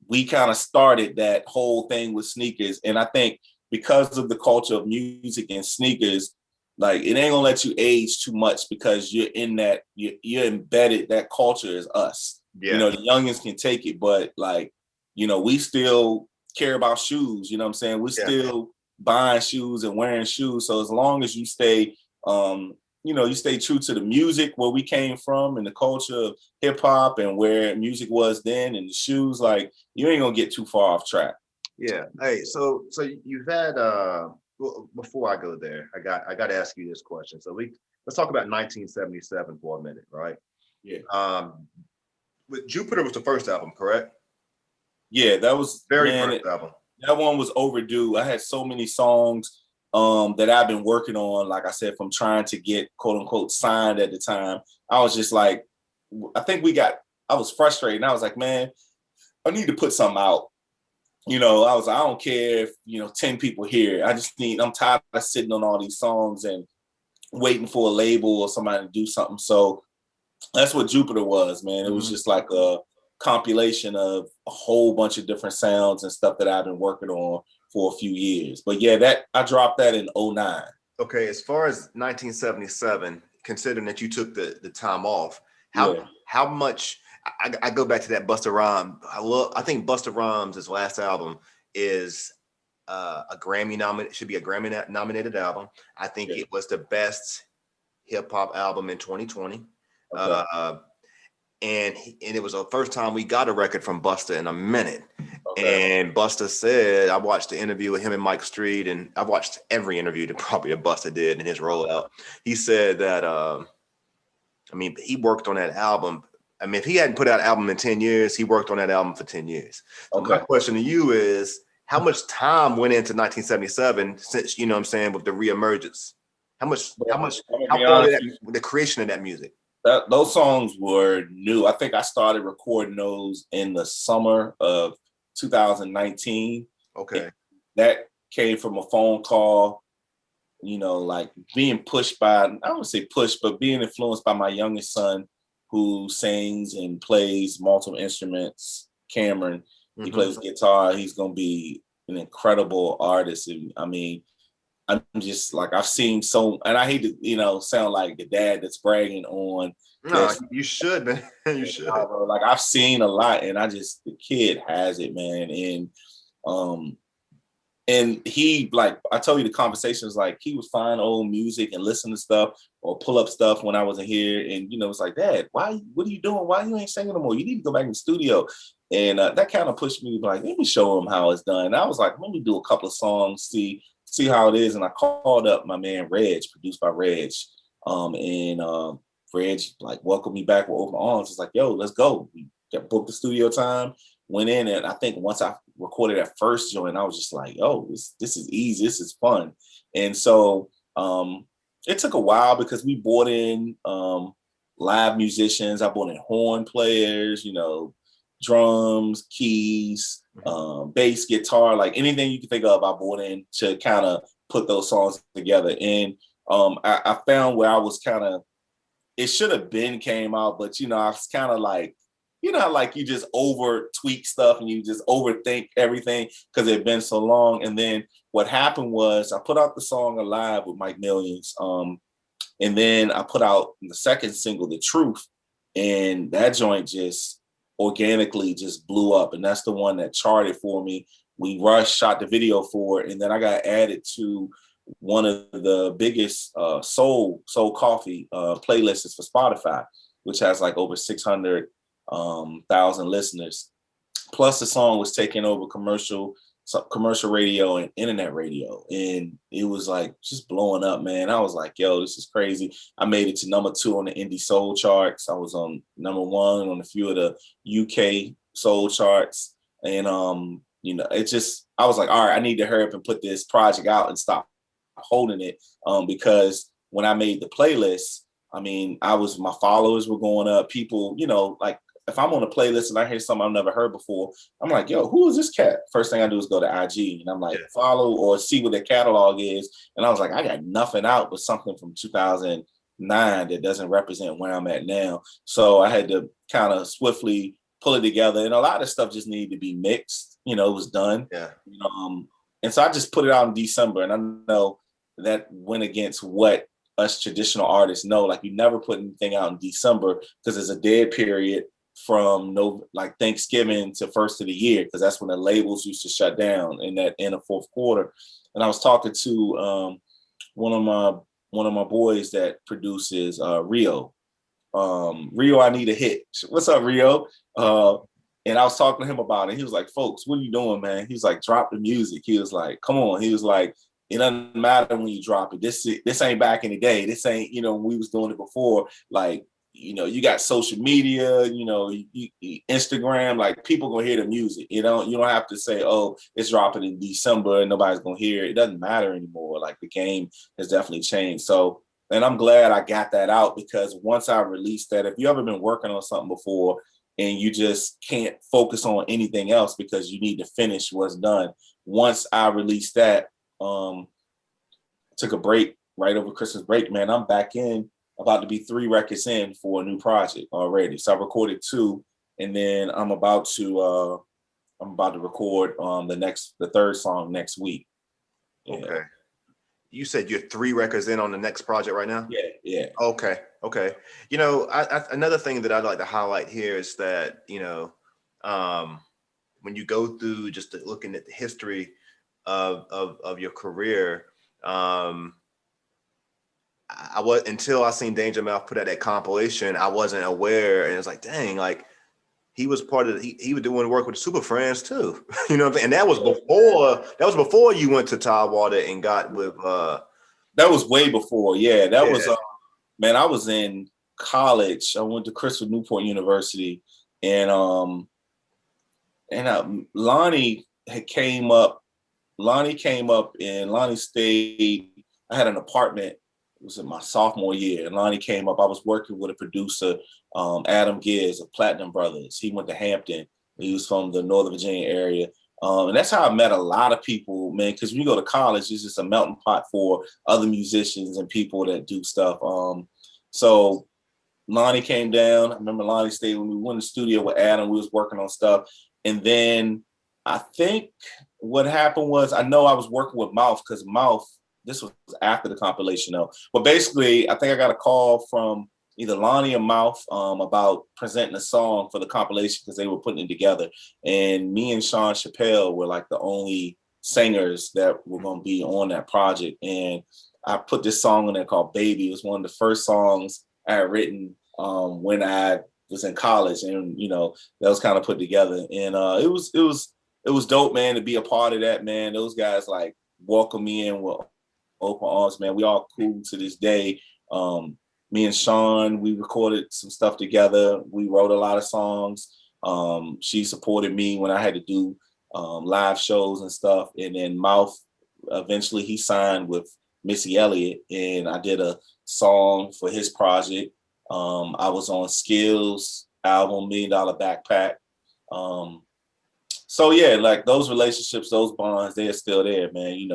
we kind of started that whole thing with sneakers. And I think because of the culture of music and sneakers, like it ain't gonna let you age too much because you're in that, you're embedded. That culture is us. You know, the youngins can take it, but like, you know, we still care about shoes. You know what I'm saying? We're still buying shoes and wearing shoes. So as long as you stay, you stay true to the music where we came from and the culture of hip hop and where music was then and the shoes, like you ain't gonna get too far off track. Yeah. Hey, so you've had well, before I go there, I got to ask you this question. So let's talk about 1977 for a minute, right? Yeah. But Jupiter was the first album, correct? Yeah, that was first album. That one was overdue. I had so many songs that I've been working on, like I said, from trying to get quote unquote signed at the time. I was just like, I was frustrated. And I was like, man, I need to put something out. You know, I don't care if, 10 people hear it. I'm tired of sitting on all these songs and waiting for a label or somebody to do something. So that's what Jupiter was, man. It was just like a compilation of a whole bunch of different sounds and stuff that I've been working on for a few years. But yeah, I dropped that in 2009. Okay, as far as 1977, considering that you took the time off, how much I go back to that Busta Rhymes. I think Busta Rhymes' last album is a Grammy nominated, should be a Grammy nominated album. I think it was the best hip hop album in 2020. Okay. And it was the first time we got a record from Busta in a minute. Okay. And Busta said, I watched the interview with him and Mike Street, and I watched every interview that probably Busta did in his rollout. He said that, I mean, he worked on that album. I mean, if he hadn't put out an album in 10 years, he worked on that album for 10 years. So my question to you is, how much time went into 1977 since, you know what I'm saying, with the reemergence? How far did the creation of that music? Those songs were new. I think I started recording those in the summer of 2019. Okay. That came from a phone call, you know, like being pushed by, I don't say pushed, but being influenced by my youngest son who sings and plays multiple instruments, Cameron. He plays guitar. He's going to be an incredible artist. And I mean, I'm just like, I've seen so, and I hate to, you know, sound like the dad that's bragging on. No, you should, man. You should. Like I've seen a lot, and the kid has it, man. And he, like, I told you the conversations, like he would find old music and listen to stuff or pull up stuff when I wasn't here. And, you know, it's like, Dad, what are you doing? Why you ain't singing no more? You need to go back in the studio. And that kind of pushed me to be like, let me show him how it's done. And I was like, let me do a couple of songs, see how it is. And I called up my man Reg, produced by Reg. Reg like welcomed me back with open arms. It's like, yo, let's go. We booked the studio time, went in, and I think once I recorded that first joint, I was just like, oh, this is easy, this is fun. And so it took a while because we brought in live musicians. I brought in horn players, you know, drums, keys, bass, guitar, like anything you can think of, I brought in to kind of put those songs together. And I found where I was kind of, it should have been came out, but you know, I was kind of like, you know, like you just over tweak stuff and you just overthink everything because it had been so long. And then what happened was I put out the song Alive with Mike Millions. And then I put out the second single, The Truth. And that joint just organically just blew up. And that's the one that charted for me. We rushed, shot the video for it. And then I got added to one of the biggest soul coffee playlists for Spotify, which has like over 600,000 listeners. Plus the song was taking over commercial radio and internet radio. And it was like just blowing up, man. I was like, yo, this is crazy. I made it to number 2 on the indie soul charts. I was on number 1 on a few of the UK soul charts. And, you know, it just, I was like, all right, I need to hurry up and put this project out and stop holding it. Because when I made the playlist, I mean, my followers were going up. People, you know, like if I'm on a playlist and I hear something I've never heard before, I'm like, yo, who is this cat? First thing I do is go to IG and I'm like, follow or see what their catalog is. And I was like, I got nothing out but something from 2009 that doesn't represent where I'm at now. So I had to kind of swiftly pull it together. And a lot of stuff just needed to be mixed. You know, it was done. Yeah. And so I just put it out in December. And I know that went against what us traditional artists know. Like you never put anything out in December because there's a dead period from like Thanksgiving to first of the year, because that's when the labels used to shut down in the fourth quarter. And I was talking to one of my boys that produces Rio. Rio, I need a hit. What's up, Rio? And I was talking to him about it. He was like, folks, what are you doing, man? He was like, drop the music. He was like, come on. He was like, it doesn't matter when you drop it. This ain't back in the day. This ain't, you know, when we was doing it before. Like, you know, you got social media, you know, Instagram, like people gonna hear the music. You don't have to say, oh, it's dropping in December and nobody's gonna hear it. It doesn't matter anymore. Like the game has definitely changed. So, and I'm glad I got that out, because once I released that, if you ever been working on something before and you just can't focus on anything else because you need to finish what's done. Once I released that, took a break right over Christmas break, man, I'm back in, about to be 3 records in for a new project already. So I recorded 2, and then I'm about to record the third song next week. Yeah. Okay. You said you're 3 records in on the next project right now? Yeah. Okay. You know, another thing that I'd like to highlight here is that, you know, when you go through just looking at the history of your career. I was, until I seen Danger Mouse put out that compilation, I wasn't aware, and it's like, dang, like he was part of he was doing work with Super Friends too. You know what I'm saying? And that was before you went to Tidewater and got with That was way before. Yeah, that yeah. was man, I was in college. I went to Christopher Newport University, and Lonnie came up. Lonnie came up, and Lonnie stayed. I had an apartment. It was in my sophomore year, and Lonnie came up. I was working with a producer, Adam Gibbs of Platinum Brothers. He went to Hampton. He was from the Northern Virginia area. And that's how I met a lot of people, man, because when you go to college, it's just a melting pot for other musicians and people that do stuff. So Lonnie came down. I remember Lonnie stayed when we went in the studio with Adam. We was working on stuff. And then I think what happened was, I know I was working with Mouth, because Mouth, this was after the compilation though. But basically, I think I got a call from either Lonnie or Mouth about presenting a song for the compilation, because they were putting it together. And me and Sean Chappelle were like the only singers that were going to be on that project. And I put this song in there called Baby. It was one of the first songs I had written when I was in college, and that was kind of put together. And it was dope, man, to be a part of that, man. Those guys like welcomed me in with open arms, man. We all cool to this day. Me and Sean, we recorded some stuff together. We wrote a lot of songs. She supported me when I had to do live shows and stuff. And then Mouth, eventually he signed with Missy Elliott, and I did a song for his project. I was on Skills album, $1 Million Backpack. So yeah, like those relationships, those bonds, they're still there, man.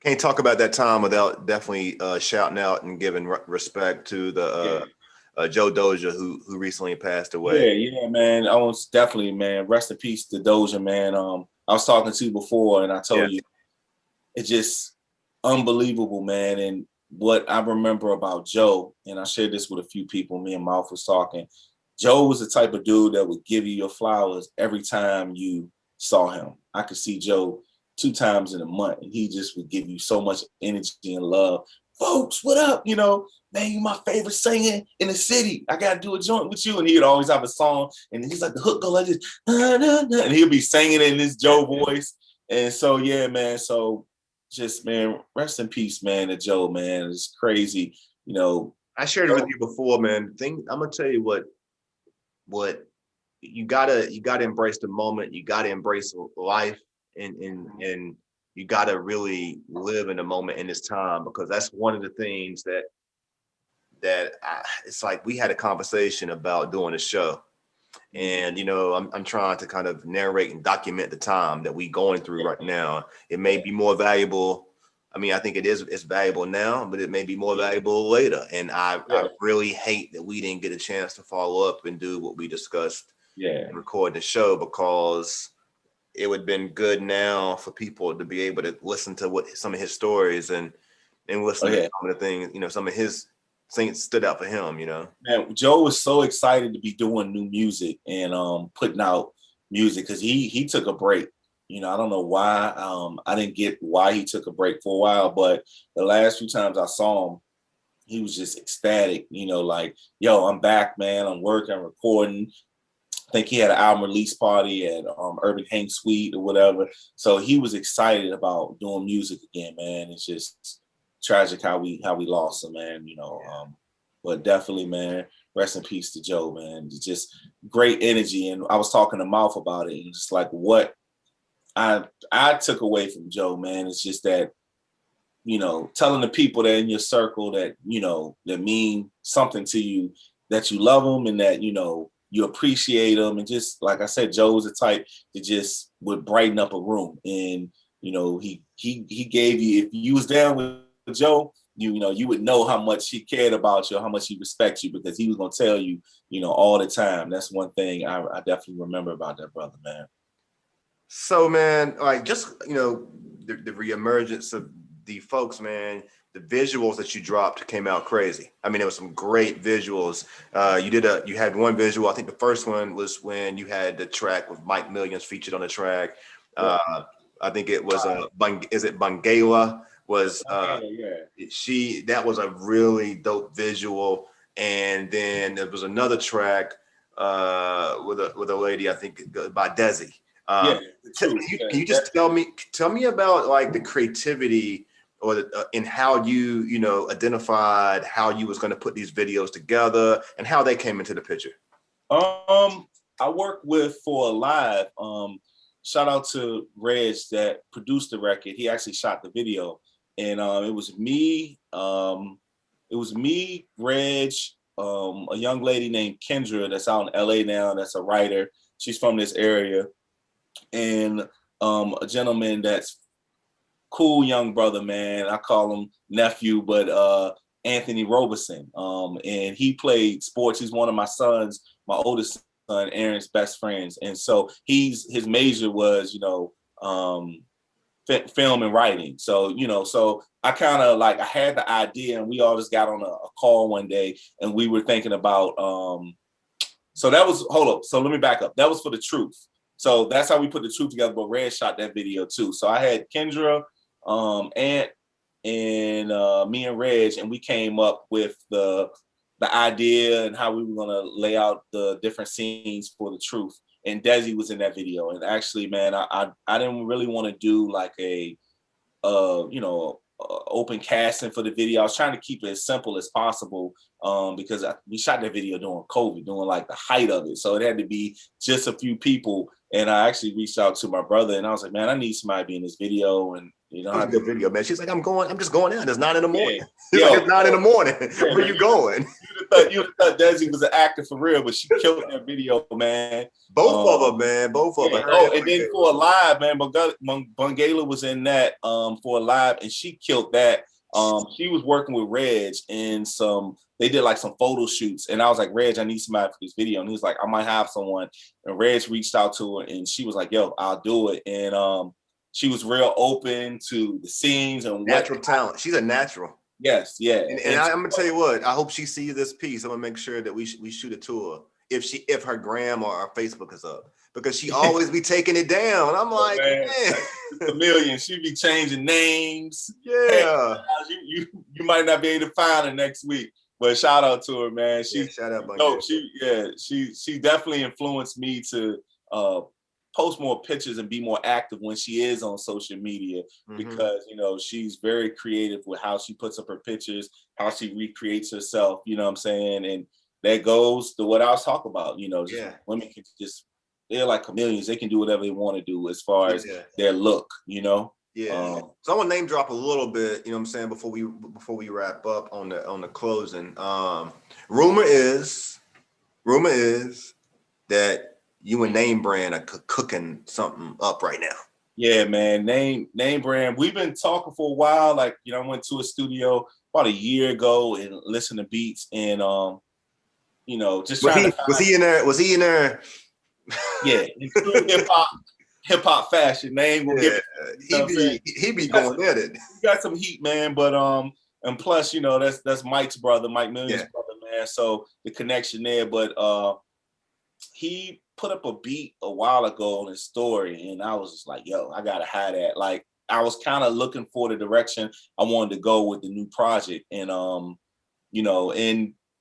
Can't talk about that time without definitely shouting out and giving respect to the Joe Dozier, who recently passed away. Yeah, man. I was definitely, man. Rest in peace to Dozier, man. I was talking to you before, and I told you it's just unbelievable, man. And what I remember about Joe, and I shared this with a few people, me and Mouth was talking. Joe was the type of dude that would give you your flowers every time you saw him. I could see Joe 2 times in a month, and he just would give you so much energy and love. Folks, what up? Man, you my favorite singer in the city. I gotta do a joint with you. And he'd always have a song, and he's like, the hook go like this, nah, nah, nah. And he'll be singing in this Joe voice. And so yeah, man. So just, man, rest in peace, man, to Joe, man. It's crazy. I shared it with you before, man. I'm gonna tell you what you gotta embrace the moment. You gotta embrace life. And you got to really live in the moment in this time, because that's one of the things it's like we had a conversation about doing a show, and I'm trying to kind of narrate and document the time that we going through right now. It may be more valuable. I mean, I think it's valuable now, but it may be more valuable later. And I really hate that we didn't get a chance to follow up and do what we discussed and record the show, because it would have been good now for people to be able to listen to what some of his stories and listen to some of the things, some of his things stood out for him, Man, Joe was so excited to be doing new music and putting out music, because he took a break. I don't know why. I didn't get why he took a break for a while, but the last few times I saw him, he was just ecstatic, like, yo, I'm back, man. I'm working, I'm recording. I think he had an album release party at Urban Hang Suite or whatever. So he was excited about doing music again, man. It's just tragic how we lost him, man. But definitely, man, rest in peace to Joe, man. It's just great energy. And I was talking to Mouth about it, and just like what I took away from Joe, man, it's just that, telling the people that in your circle that, that mean something to you, that you love them and that, you appreciate them. And just like I said, Joe was the type that just would brighten up a room. And, he gave you, if you was down with Joe, you would know how much he cared about you, how much he respects you, because he was going to tell you, all the time. That's one thing I definitely remember about that brother, man. So, man, like, just, the reemergence of the folks, man, the visuals that you dropped came out crazy. I mean, there was some great visuals. You had one visual. I think the first one was when you had the track with Mike Millions featured on the track. I think it was is it Bangala was that was a really dope visual. And then there was another track with a lady, I think by Desi. Can you just tell me about like the creativity or in how you know identified how you was going to put these videos together and how they came into the picture? I worked with For Alive. Shout out to Reg that produced the record. He actually shot the video, and it was me, Reg, a young lady named Kendra that's out in LA now. That's a writer. She's from this area, and a gentleman that's cool young brother, man. I call him nephew, but Anthony Robeson. And he played sports. He's one of my oldest son, Aaron's best friends. And so his major was, film and writing. So, so I kind of I had the idea, and we all just got on a call one day, and we were thinking about, so that was, hold up. So let me back up. That was for The Truth. So that's how we put The Truth together, but Red shot that video too. So I had Kendra, Ant, and me and Reg, and we came up with the idea and how we were gonna lay out the different scenes for The Truth. And Desi was in that video. And actually, man, I didn't really want to do like a open casting for the video. I was trying to keep it as simple as possible because we shot that video during COVID, during like the height of it. So it had to be just a few people. And I actually reached out to my brother, and I was like, man, I need somebody to be in this video. And a good video, man. She's like, I'm just going out. It's 9 in the morning. He's like, it's 9 in the morning. Where are you going? You'd have thought Desi was an actor for real, but she killed that video, man. Both of them, man. Both of them. Oh, and then For Alive, man, Bangala was in that For Alive, and she killed that. She was working with Reg and they did like some photo shoots, and I was like, Reg, I need somebody for this video. And he was like, I might have someone. And Reg reached out to her, and she was like, yo, I'll do it. And she was real open to the scenes and natural talent. She's a natural. Yes, yeah. And I'm gonna tell you what. I hope she sees this piece. I'm gonna make sure that we shoot it to her if her gram or her Facebook is up, because she always be taking it down. I'm like, man. Chameleon. She be changing names. Yeah. Hey, you might not be able to find her next week, but shout out to her, man. Shout out. No, she definitely influenced me to post more pictures and be more active when she is on social media, because she's very creative with how she puts up her pictures, how she recreates herself, you know what I'm saying? And that goes to what I was talking about, women can they're like chameleons. They can do whatever they want to do as far as their look, Yeah. So I want to name drop a little bit, you know what I'm saying, before we wrap up on the closing. Rumor is that you and Name Brand are cooking something up right now. Yeah, man. Name Brand. We've been talking for a while. Like, I went to a studio about a year ago and listened to beats, and just trying to find. Was he in there? Yeah, in true hip hop fashion. Name will give it. He be going at it. He got some heat, man. But and plus, that's Mike's brother, Mike Million's brother, man. So the connection there. But he put up a beat a while ago on his story, and I was just like, yo, I gotta have that. Like, I was kind of looking for the direction I wanted to go with the new project. And and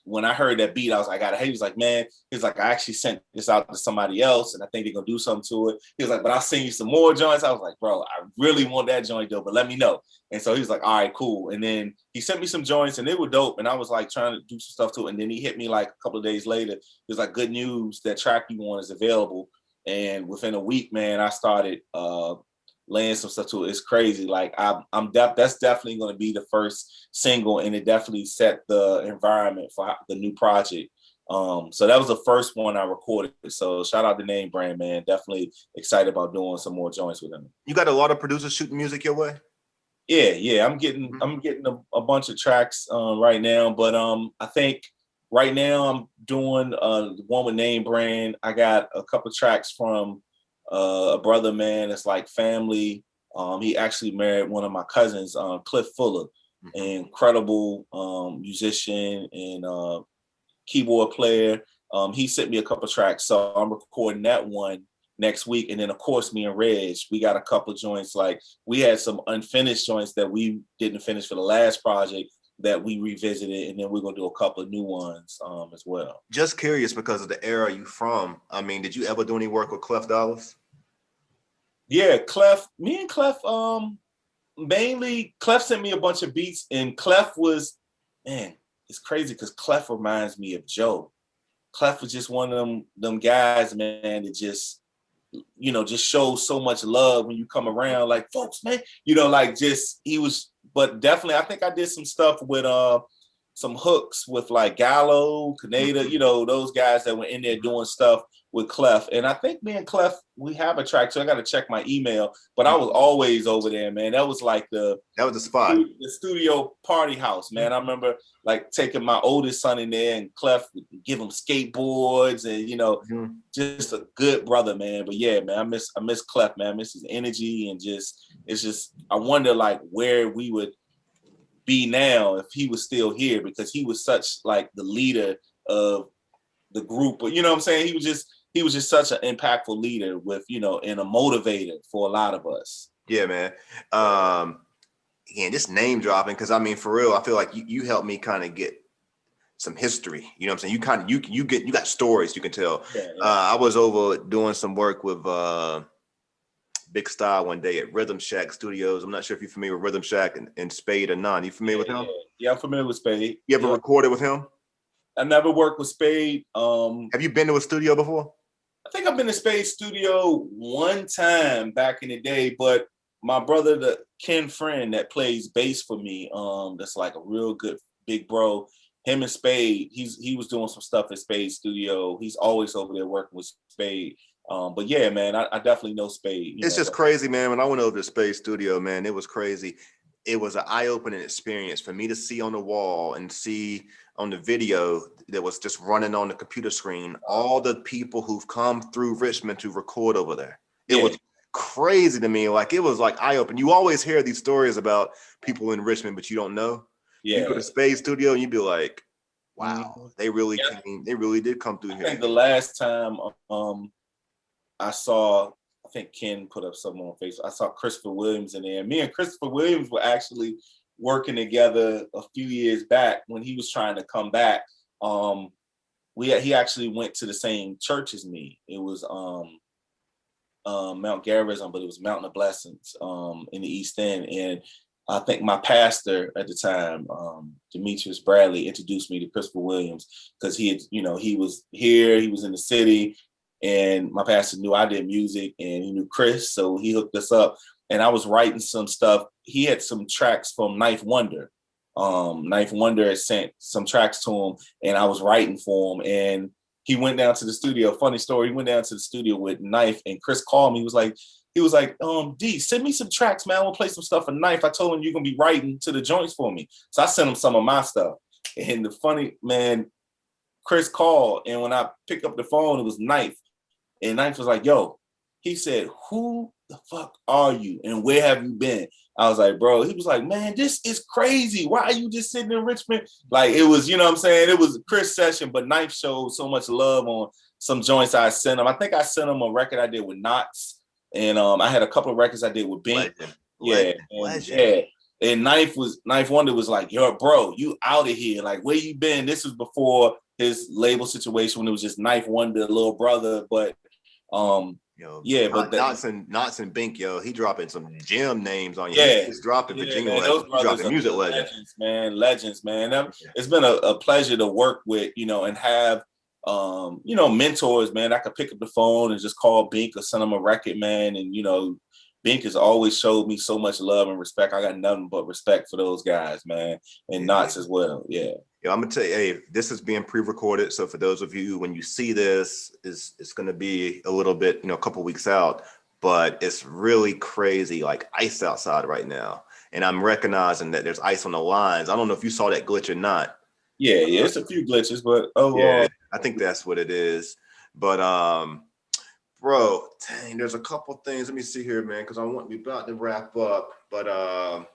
when I heard that beat, I was like, he was like, man, he's like, I actually sent this out to somebody else, and I think they're gonna do something to it. He was like, but I'll send you some more joints. I was like, bro, I really want that joint though, but let me know. And so he was like, all right, cool. And then he sent me some joints, and they were dope. And I was like trying to do some stuff to it. And then he hit me like a couple of days later. He was like, good news, that track you want is available. And within a week, man, I started laying some stuff to it. It's crazy. Like that's definitely going to be the first single, and it definitely set the environment for the new project. So that was the first one I recorded. So shout out to Name Brand, man. Definitely excited about doing some more joints with him. You got a lot of producers shooting music your way? Yeah. I'm getting a bunch of tracks right now, but I think right now I'm doing one with Name Brand. I got a couple of tracks from a brother, man. It's like family. He actually married one of my cousins, Clef Fuller, an incredible musician and keyboard player. He sent me a couple of tracks, so I'm recording that one next week. And then of course, me and Reg, we got a couple of joints. Like we had some unfinished joints that we didn't finish for the last project that we revisited, and then we're gonna do a couple of new ones as well. Just curious because of the era you from. I mean, did you ever do any work with Clef Dollars? Yeah, Clef, me and Clef, mainly Clef sent me a bunch of beats, and Clef was, man, it's crazy because Clef reminds me of Joe. Clef was just one of them guys, man, that just, you know, just shows so much love when you come around. Like, folks, man, you know, like just he was, but definitely I think I did some stuff with some hooks with like Gallo, Canada, you know, those guys that were in there doing stuff with Clef. And I think me and Clef, we have a track, so I got to check my email, but I was always over there, man. That was like that was the spot. The studio party house, man. I remember like taking my oldest son in there, and Clef would give him skateboards, and, you know, just a good brother, man. But yeah, man, I miss Clef, man. I miss his energy, and just, it's just, I wonder like where we would be now if he was still here, because he was such like the leader of the group. But you know what I'm saying? He was just such an impactful leader with, you know, and a motivator for a lot of us. Yeah, man. And just name dropping, because I mean, for real, I feel like you helped me kind of get some history. You know what I'm saying? You got stories you can tell. Yeah. I was over doing some work with Big Style one day at Rhythm Shack Studios. I'm not sure if you're familiar with Rhythm Shack and Spade or None. You familiar with him? Yeah, I'm familiar with Spade. You ever recorded with him? I never worked with Spade. Have you been to a studio before? I think I've been to Spade's studio one time back in the day, but my brother, the Ken Friend that plays bass for me, that's like a real good big bro. Him and Spade, he was doing some stuff at Spade's studio. He's always over there working with Spade. But yeah, man, I definitely know Spade. It's just crazy, man. When I went over to Spade studio, man, it was crazy. It was an eye-opening experience for me to see on the wall and see on the video that was just running on the computer screen all the people who've come through Richmond to record over there. It was crazy to me. Like, it was like eye-opening. You always hear these stories about people in Richmond, but you don't know. Yeah. You go to Spade studio and you'd be like, wow, they really came. They really did come through here. I think the last time I saw, I think Ken put up something on Facebook. I saw Christopher Williams in there. Me and Christopher Williams were actually working together a few years back when he was trying to come back. He actually went to the same church as me. It was Mount Gerizim, but it was Mountain of Blessings in the East End. And I think my pastor at the time, Demetrius Bradley, introduced me to Christopher Williams because he had, you know, he was here, he was in the city, and my pastor knew I did music and he knew Chris, so he hooked us up. And I was writing some stuff. He had some tracks from Knife Wonder. Knife Wonder had sent some tracks to him, and I was writing for him. And he went down to the studio. Funny story. He went down to the studio with Knife, and Chris called me. He was like, D, send me some tracks, man. I want to play some stuff for Knife. I told him you're gonna be writing to the joints for me. So I sent him some of my stuff. And the funny, man, Chris called, and when I picked up the phone, it was Knife. And Knife was like, yo, he said, who the fuck are you? And where have you been? I was like, bro, he was like, man, this is crazy. Why are you just sitting in Richmond? Like, it was, you know what I'm saying? It was Chris' session, but Knife showed so much love on some joints I sent him. I think I sent him a record I did with Knots. And I had a couple of records I did with Bink. Yeah. And Knife Wonder was like, yo, bro, you out of here. Like, where you been? This was before his label situation when it was just Knife Wonder, little brother. But Knots and Bink, yo, he dropping some gem names on you. Yeah, he's dropping Virginia legends. He's dropping music legends. Legends, man. It's been a pleasure to work with, you know, and have mentors, man. I could pick up the phone and just call Bink or send him a record, man. And you know, Bink has always showed me so much love and respect. I got nothing but respect for those guys, man, and Knots as well. Yeah. Yeah, I'm gonna tell you, hey, this is being pre-recorded. So for those of you, when you see this, it's gonna be a little bit, a couple weeks out, but it's really crazy, like ice outside right now. And I'm recognizing that there's ice on the lines. I don't know if you saw that glitch or not. Yeah, it's a few glitches, but yeah, I think that's what it is. But bro, dang, there's a couple things. Let me see here, man, because we're about to wrap up. But I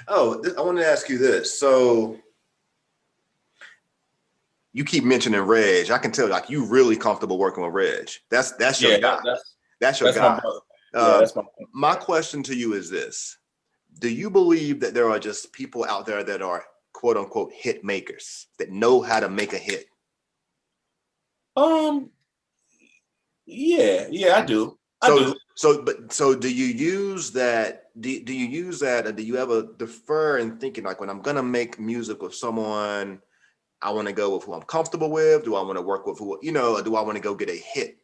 wanted to ask you this. So you keep mentioning Reg. I can tell, like, you really comfortable working with Reg. That's your guy. That's your That's my guy. brother. Yeah, that's My question to you is this. Do you believe that there are just people out there that are quote unquote hit makers that know how to make a hit? Yeah, I do. I do. So do you use that? Do you use that, or do you ever defer in thinking like, when I'm gonna make music with someone, I want to go with who I'm comfortable with? Do I want to work with who, or do I want to go get a hit?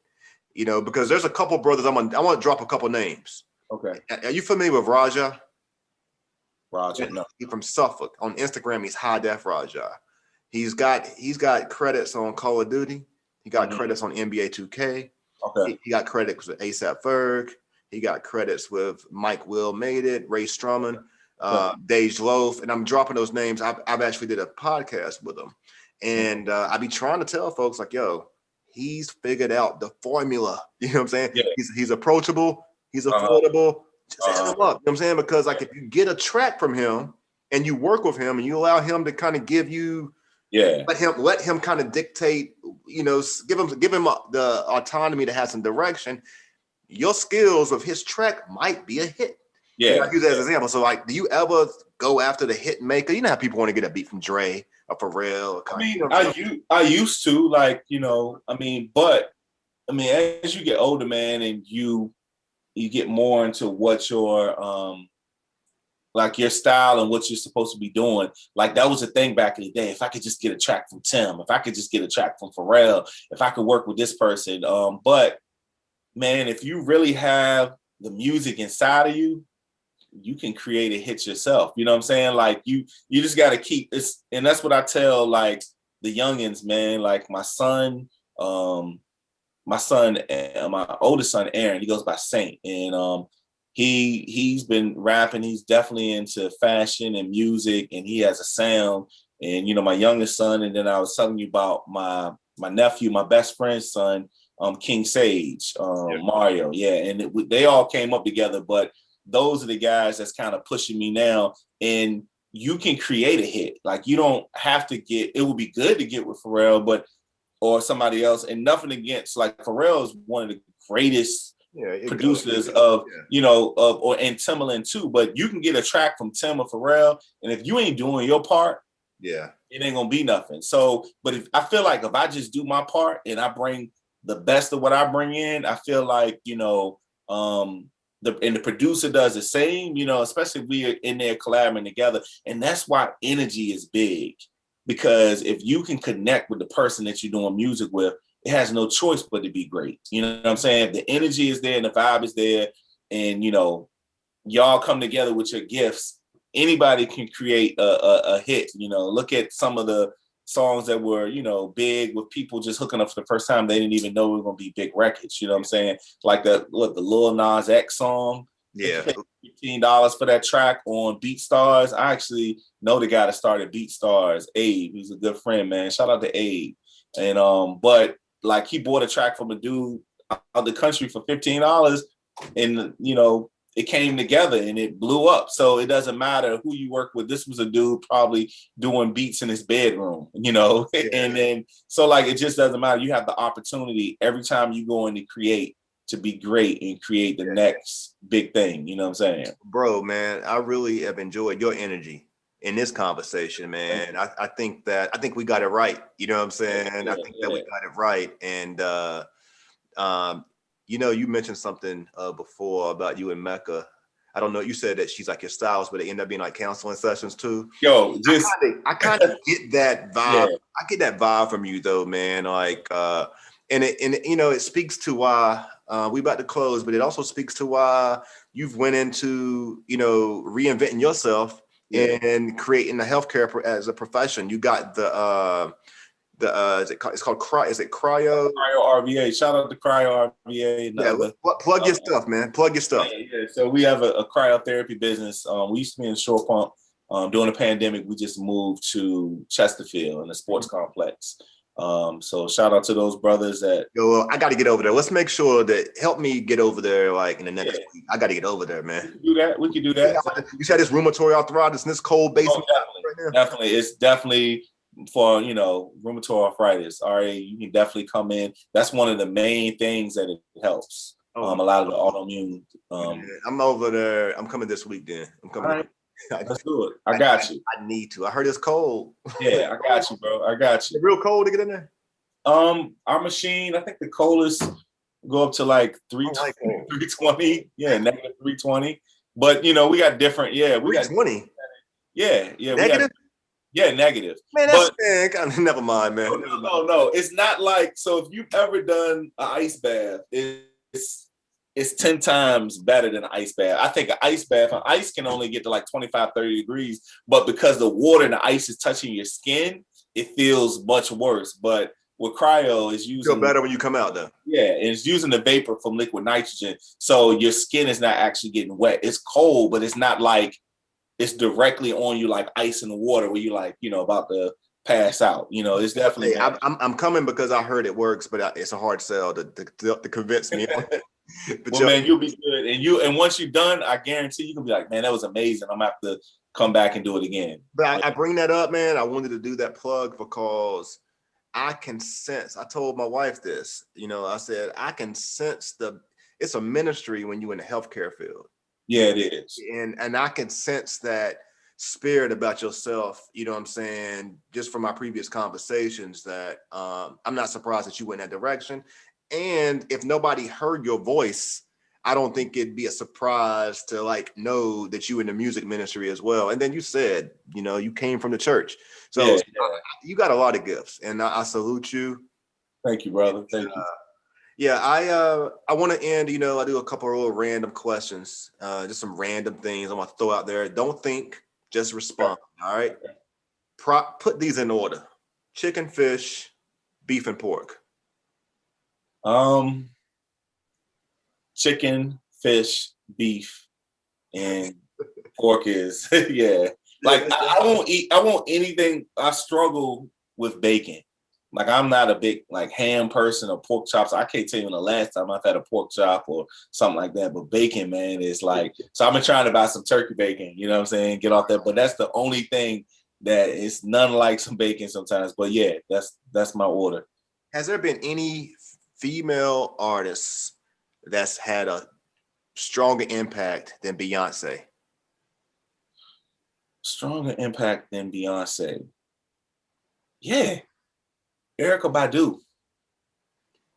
Because there's a couple brothers. I want to drop a couple names. Okay. Are you familiar with Raja? Roger, no. He's from Suffolk. On Instagram, he's High Def Raja. He's got credits on Call of Duty. He got credits on NBA 2K. Okay. He got credits with ASAP Ferg. He got credits with Mike Will Made It, Ray Strumman, Dej Loaf, and I'm dropping those names. I've actually did a podcast with him, and I be trying to tell folks like, yo, he's figured out the formula. You know what I'm saying? Yeah. He's approachable. He's affordable. Just hit him up. You know what I'm saying? Because like, if you get a track from him and you work with him and you allow him to kind of give you, let him kind of dictate, give him the autonomy to have some direction. Your skills of his track might be a hit. Yeah. I use that as an example. So like, do you ever go after the hit maker? You know how people want to get a beat from Dre or Pharrell? I used to, like, but as you get older, man, and you get more into what your like your style and what you're supposed to be doing. Like, that was a thing back in the day. If I could just get a track from Tim, if I could just get a track from Pharrell, if I could work with this person. But man, if you really have the music inside of you, you can create a hit yourself. You know what I'm saying? Like, you just got to keep this. And that's what I tell like the youngins, man. Like my oldest son, Aaron, he goes by Saint, and he's been rapping. He's definitely into fashion and music, and he has a sound. And my youngest son, and then I was telling you about my nephew, my best friend's son, King Sage, Mario, and they all came up together. But those are the guys that's kind of pushing me now. And you can create a hit. Like, you don't have to get. It would be good to get with Pharrell, or somebody else. And nothing against, like, Pharrell is one of the greatest producers and Timbaland too. But you can get a track from Tim or Pharrell, and if you ain't doing your part, it ain't gonna be nothing. So, but I feel like if I just do my part and I bring the best of what I bring in, I feel like the producer does the same. Especially if we are in there collaborating together, and that's why energy is big. Because if you can connect with the person that you're doing music with, it has no choice but to be great. You know what I'm saying? If the energy is there and the vibe is there, and y'all come together with your gifts, anybody can create a hit. Look at some of the songs that were big, with people just hooking up for the first time. They didn't even know it was gonna be big records. You know what I'm saying? Like the Lil Nas X song. Yeah. $15 for that track on BeatStars. I actually know the guy that started BeatStars, Abe. He's a good friend, man. Shout out to Abe. And but like, he bought a track from a dude out of the country for $15, and it came together and it blew up. So it doesn't matter who you work with. This was a dude probably doing beats in his bedroom, and then so, like, it just doesn't matter. You have the opportunity every time you go in to create, to be great and create the next big thing. You know what I'm saying? Bro, man, I really have enjoyed your energy in this conversation, man. I think we got it right. You know what I'm saying? I think that we got it right. And you mentioned something before about you and Mecca. I don't know. You said that she's like your stylist, but it ended up being like counseling sessions too. Yo, just I kind of get that vibe. Yeah. I get that vibe from you though, man. Like, and it speaks to why we about to close, but it also speaks to why you've went into reinventing yourself and creating the healthcare as a profession. You got it's called Cryo RVA. Shout out to Cryo RVA. Plug your stuff, man. Plug your stuff. Yeah. So we have a cryotherapy business. We used to be in Shore Pump. During the pandemic, we just moved to Chesterfield in the sports complex. So shout out to those brothers that. Yo, I got to get over there. Let's make sure that help me get over there like in the next week. I got to get over there, man. We can do that. You said this rheumatoid arthritis in this cold basement. Definitely. It's definitely for rheumatoid arthritis. All right, you can definitely come in. That's one of the main things that it helps. A lot of the autoimmune. I'm over there. I'm coming this week. Then I'm coming. All right. Let's do it. I got you. I need to. I heard it's cold. Yeah, I got you, bro. I got you. It's real cold to get in there. Our machine, I think the coldest go up to like 320. Yeah, negative 320. But you know, we got different. Yeah, we got 320. Yeah. Negative. Negative. Man, that's never mind, man. No. It's not like, so if you've ever done an ice bath, it's 10 times better than an ice bath. I think an ice bath, ice can only get to like 25, 30 degrees, but because the water and the ice is touching your skin, it feels much worse. But with cryo, is using, feel better when you come out though. Yeah, it's using the vapor from liquid nitrogen, so your skin is not actually getting wet. It's cold, but it's not like it's directly on you like ice in the water where you're like, you know, about to pass out. You know, it's definitely. Hey, I'm coming because I heard it works, but it's a hard sell to convince me. Well, man, you'll be good, and once you're done, I guarantee you can be like, man, that was amazing. I'm gonna have to come back and do it again. But I bring that up, man. I wanted to do that plug because I can sense. I told my wife this. You know, I said I can sense it's a ministry when you're in the healthcare field. Yeah, it is. And I can sense that spirit about yourself, you know what I'm saying, just from my previous conversations, that I'm not surprised that you went in that direction. And if nobody heard your voice, I don't think it'd be a surprise to like know that you in the music ministry as well. And then you said, you know, you came from the church. So you got a lot of gifts, and I salute you. Thank you, brother. Thank you. Yeah, I want to end, you know, I do a couple of little random questions, just some random things I want to throw out there. Don't think, just respond. All right. Put these in order: chicken, fish, beef, and pork. Chicken, fish, beef, and pork is yeah. Like I won't anything. I struggle with bacon. Like I'm not a big like ham person or pork chops. I can't tell you when the last time I've had a pork chop or something like that. But bacon, man, is like, so I've been trying to buy some turkey bacon, you know what I'm saying? Get off that. But that's the only thing that is none like some bacon sometimes. But yeah, that's my order. Has there been any female artists that's had a stronger impact than Beyonce? Stronger impact than Beyonce? Yeah. Erykah Badu.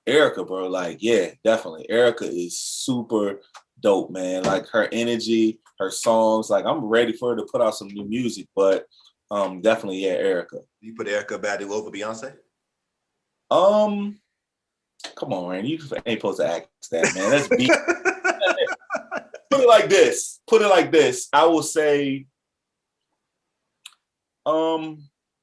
Erykah, bro, like, yeah, definitely. Erykah is super dope, man. Like her energy, her songs, like I'm ready for her to put out some new music, but definitely, yeah, Erykah. You put Erykah Badu over Beyonce? Come on, man. You ain't supposed to ask that, man. That's beat. Put it like this. I will say,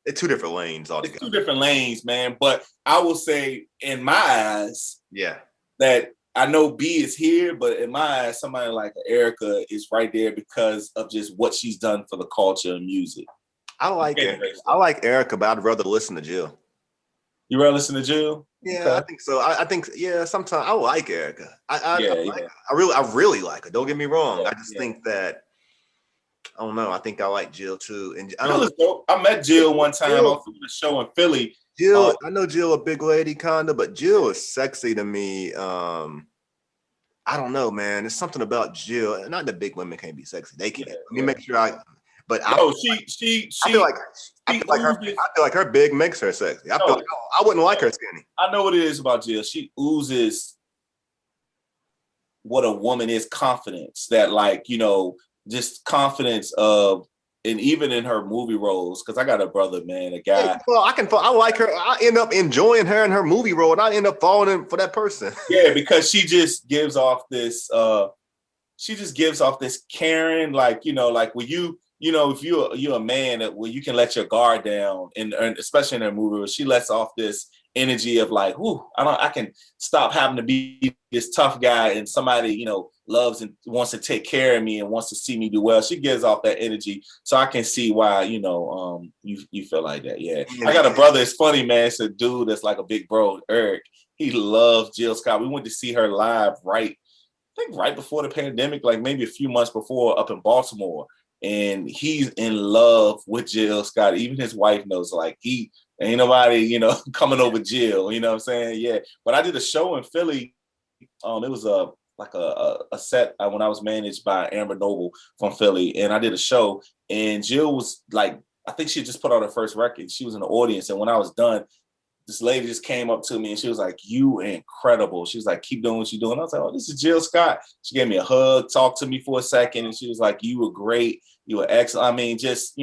it's two different lanes altogether. It's two different lanes, man. But I will say, in my eyes, yeah, that I know B is here, but in my eyes, somebody like Erykah is right there because of just what she's done for the culture and music. I like it. I like Erykah, but I'd rather listen to Jill. You rather listen to Jill? Yeah, okay. I think so. I think, yeah, sometimes I like Erykah. I really like her. Don't get me wrong. I just think that, I don't know. I think I like Jill too. And I met Jill one time on the show in Philly. Jill, I know Jill a big lady kinda, but Jill is sexy to me. I don't know, man. There's something about Jill. Not that big women can't be sexy. They can. Let me make sure I feel like her big makes her sexy. I feel like I wouldn't like her skinny. I know what it is about Jill. She oozes what a woman is, confidence. That, like, you know, just confidence of, and even in her movie roles, because I got a brother, man, a guy. Yeah, well, I like her. I end up enjoying her in her movie role, and I end up falling in for that person. Yeah, because she just gives off this. She just gives off this caring, like, you know, like when you know, if you're a man that where you can let your guard down, and especially in her movie, where she lets off this energy of like, "Ooh, I can stop having to be this tough guy, and somebody, you know, loves and wants to take care of me and wants to see me do well." She gives off that energy, so I can see why, you know, you feel like that. Yeah, I got a brother. It's funny, man. It's a dude that's like a big bro, Eric. He loves Jill Scott. We went to see her live right before the pandemic, like maybe a few months before, up in Baltimore. And he's in love with Jill Scott. Even his wife knows, like, he ain't nobody, you know, coming over Jill, you know what I'm saying? Yeah. But I did a show in Philly. It was like a set when I was managed by Amber Noble from Philly, and I did a show, and Jill was like, I think she just put out her first record. She was in the audience, and when I was done, this lady just came up to me and she was like, "You incredible." She was like, "Keep doing what you're doing." I was like, "Oh, this is Jill Scott." She gave me a hug, talked to me for a second, and she was like, "You were great. You were excellent." I mean, just,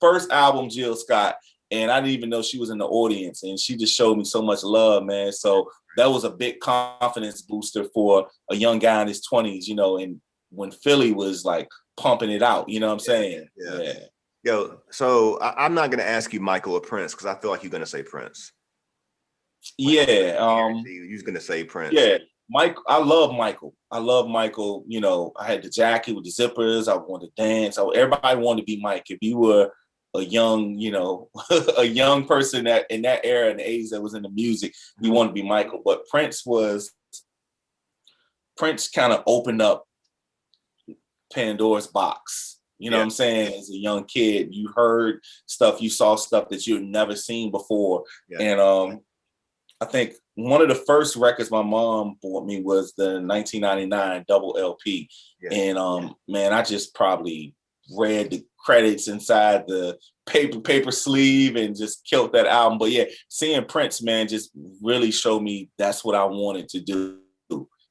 first album, Jill Scott, and I didn't even know she was in the audience, and she just showed me so much love, man. So that was a big confidence booster for a young guy in his 20s, and when Philly was like pumping it out, you know what I'm saying? Yeah. Yo, so I'm not gonna ask you Michael or Prince because I feel like you're gonna say Prince. Yeah. You're gonna say Prince. Yeah. Mike, I love Michael. I had the jacket with the zippers. I wanted to dance. Everybody wanted to be Mike. If you were a young, a young person that in that era in the 80s that was in the music, you wanted to be Michael. But Prince kind of opened up Pandora's box. You know what I'm saying? As a young kid, you heard stuff, you saw stuff that you'd never seen before. Yeah. And I think one of the first records my mom bought me was the 1999 double LP. Yeah. And man, I just probably read the credits inside the paper sleeve and just killed that album. But yeah, seeing Prince, man, just really showed me that's what I wanted to do.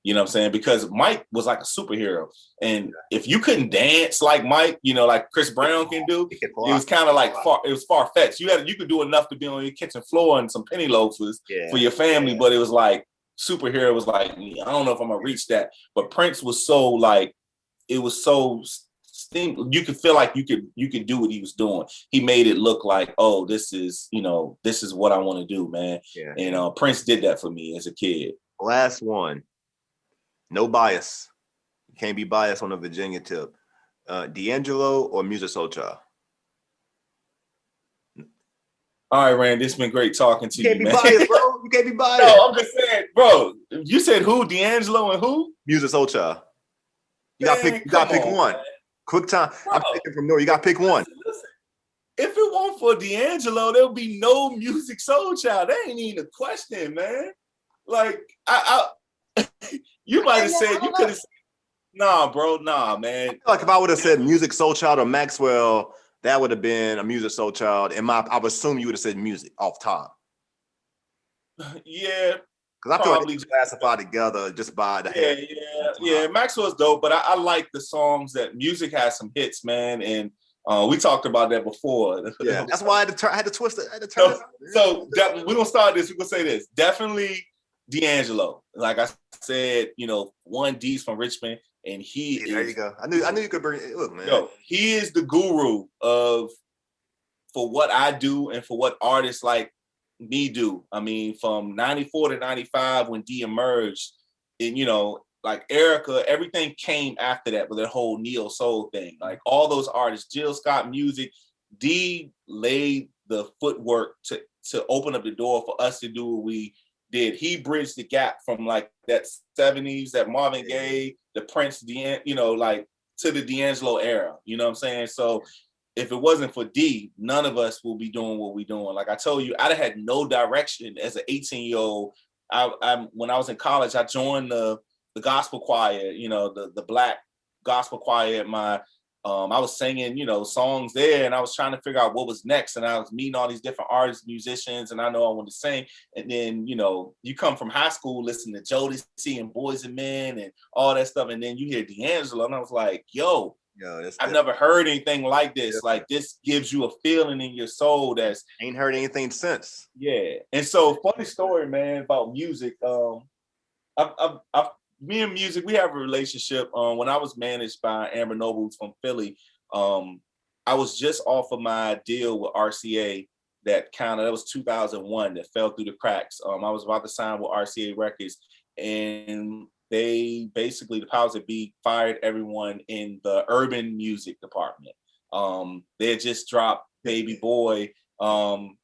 You know what I'm saying? Because Mike was like a superhero. And if you couldn't dance like Mike, like Chris Brown can do, it was kind of like far-fetched. You could do enough to be on your kitchen floor and some penny loafers for your family, but it was like superhero was like, I don't know if I'm gonna reach that. But Prince was so like, it was so you could feel like you could do what he was doing. He made it look like, oh, this is what I want to do, man. Yeah. And Prince did that for me as a kid. Last one. No bias. You can't be biased on a Virginia tip. D'Angelo or Music Soul Child? All right, Rand, it's been great talking to you, man. You can't be biased, bro. You can't be biased. No, I'm just saying, bro. You said who? D'Angelo and who? Music Soul Child. You got to pick one. Man. Quick time. Bro, I'm picking from North. You got to pick one. Listen. If it weren't for D'Angelo, there'll be no Music Soul Child. That ain't even a question, man. Like, you might have said, you could have said, nah, bro, nah, man. Like if I would have said Music Soul Child or Maxwell, that would have been a Music Soul Child. I would assume you would have said music off top. Yeah. Because I feel like they classify together just by the head. Yeah. Maxwell's dope, but I like the songs that music has some hits, man. And we talked about that before. Yeah, that's why I had to twist it. So we're going to start this. We're going to say this. Definitely D'Angelo. Like I said, 1D's from Richmond, and there you go. I knew you could bring it. Look, man. Yo, he is the guru for what I do and for what artists like me do. I mean, from 94 to 95 when D emerged, and like Erica, everything came after that with that whole neo soul thing. Like all those artists, Jill Scott Music, D laid the footwork to open up the door for us to do what we did. He bridged the gap from like that 70s, that Marvin Gaye, the Prince, like to the D'Angelo era. You know what I'm saying? So if it wasn't for D, none of us will be doing what we're doing. Like I told you, I'd have had no direction as an 18-year-old. When I was in college, I joined the gospel choir, the Black gospel choir at my I was singing, songs there, and I was trying to figure out what was next. And I was meeting all these different artists, musicians, and I know I wanted to sing. And then, you come from high school listening to Jodeci and Boys and Men and all that stuff. And then you hear D'Angelo, and I was like, yo, I've never heard anything like this. Different. Like this gives you a feeling in your soul that's ain't heard anything since. Yeah. And so funny story, man, about music. Me and music, we have a relationship. When I was managed by Amber Noble from Philly, I was just off of my deal with RCA that was 2001 that fell through the cracks. I was about to sign with RCA Records, and they basically, the powers that be, fired everyone in the urban music department. They had just dropped Baby Boy soundtrack,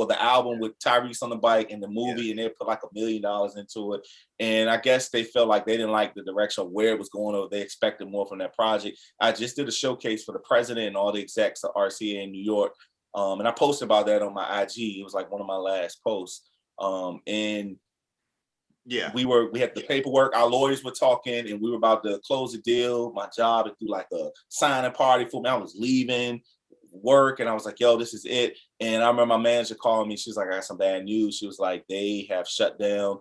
the album with Tyrese on the bike and the movie, and they put like $1 million into it. And I guess they felt like they didn't like the direction of where it was going, or they expected more from that project. I just did a showcase for the president and all the execs of RCA in New York. And I posted about that on my IG. It was like one of my last posts. And Yeah. We had the paperwork, our lawyers were talking, and we were about to close the deal. My job to do like a signing party for me. I was leaving work and I was like, yo, this is it. And I remember my manager calling me. She was like, I got some bad news. She was like, they have shut down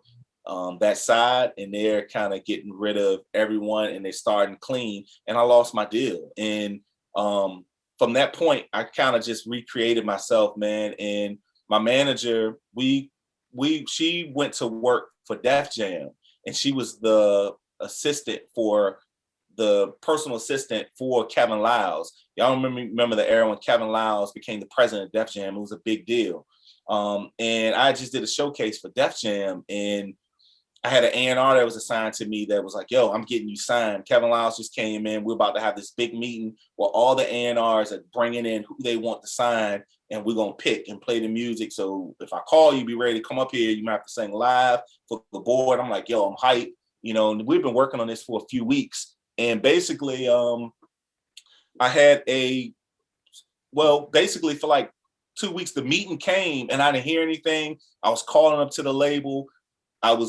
that side and they're kind of getting rid of everyone and they're starting clean. And I lost my deal. And from that point, I kind of just recreated myself, man. And my manager, she went to work for Def Jam, and she was the personal assistant for Kevin Liles. Y'all remember the era when Kevin Liles became the president of Def Jam? It was a big deal. And I just did a showcase for Def Jam, and I had an A&R that was assigned to me that was like, yo, I'm getting you signed. Kevin Liles just came in. We're about to have this big meeting where all the A&Rs are bringing in who they want to sign, and we're going to pick and play the music. So if I call you, be ready to come up here. You might have to sing live for the board. I'm like, yo, I'm hyped. You know, and we've been working on this for a few weeks. And basically, I had basically for like 2 weeks, the meeting came and I didn't hear anything. I was calling up to the label.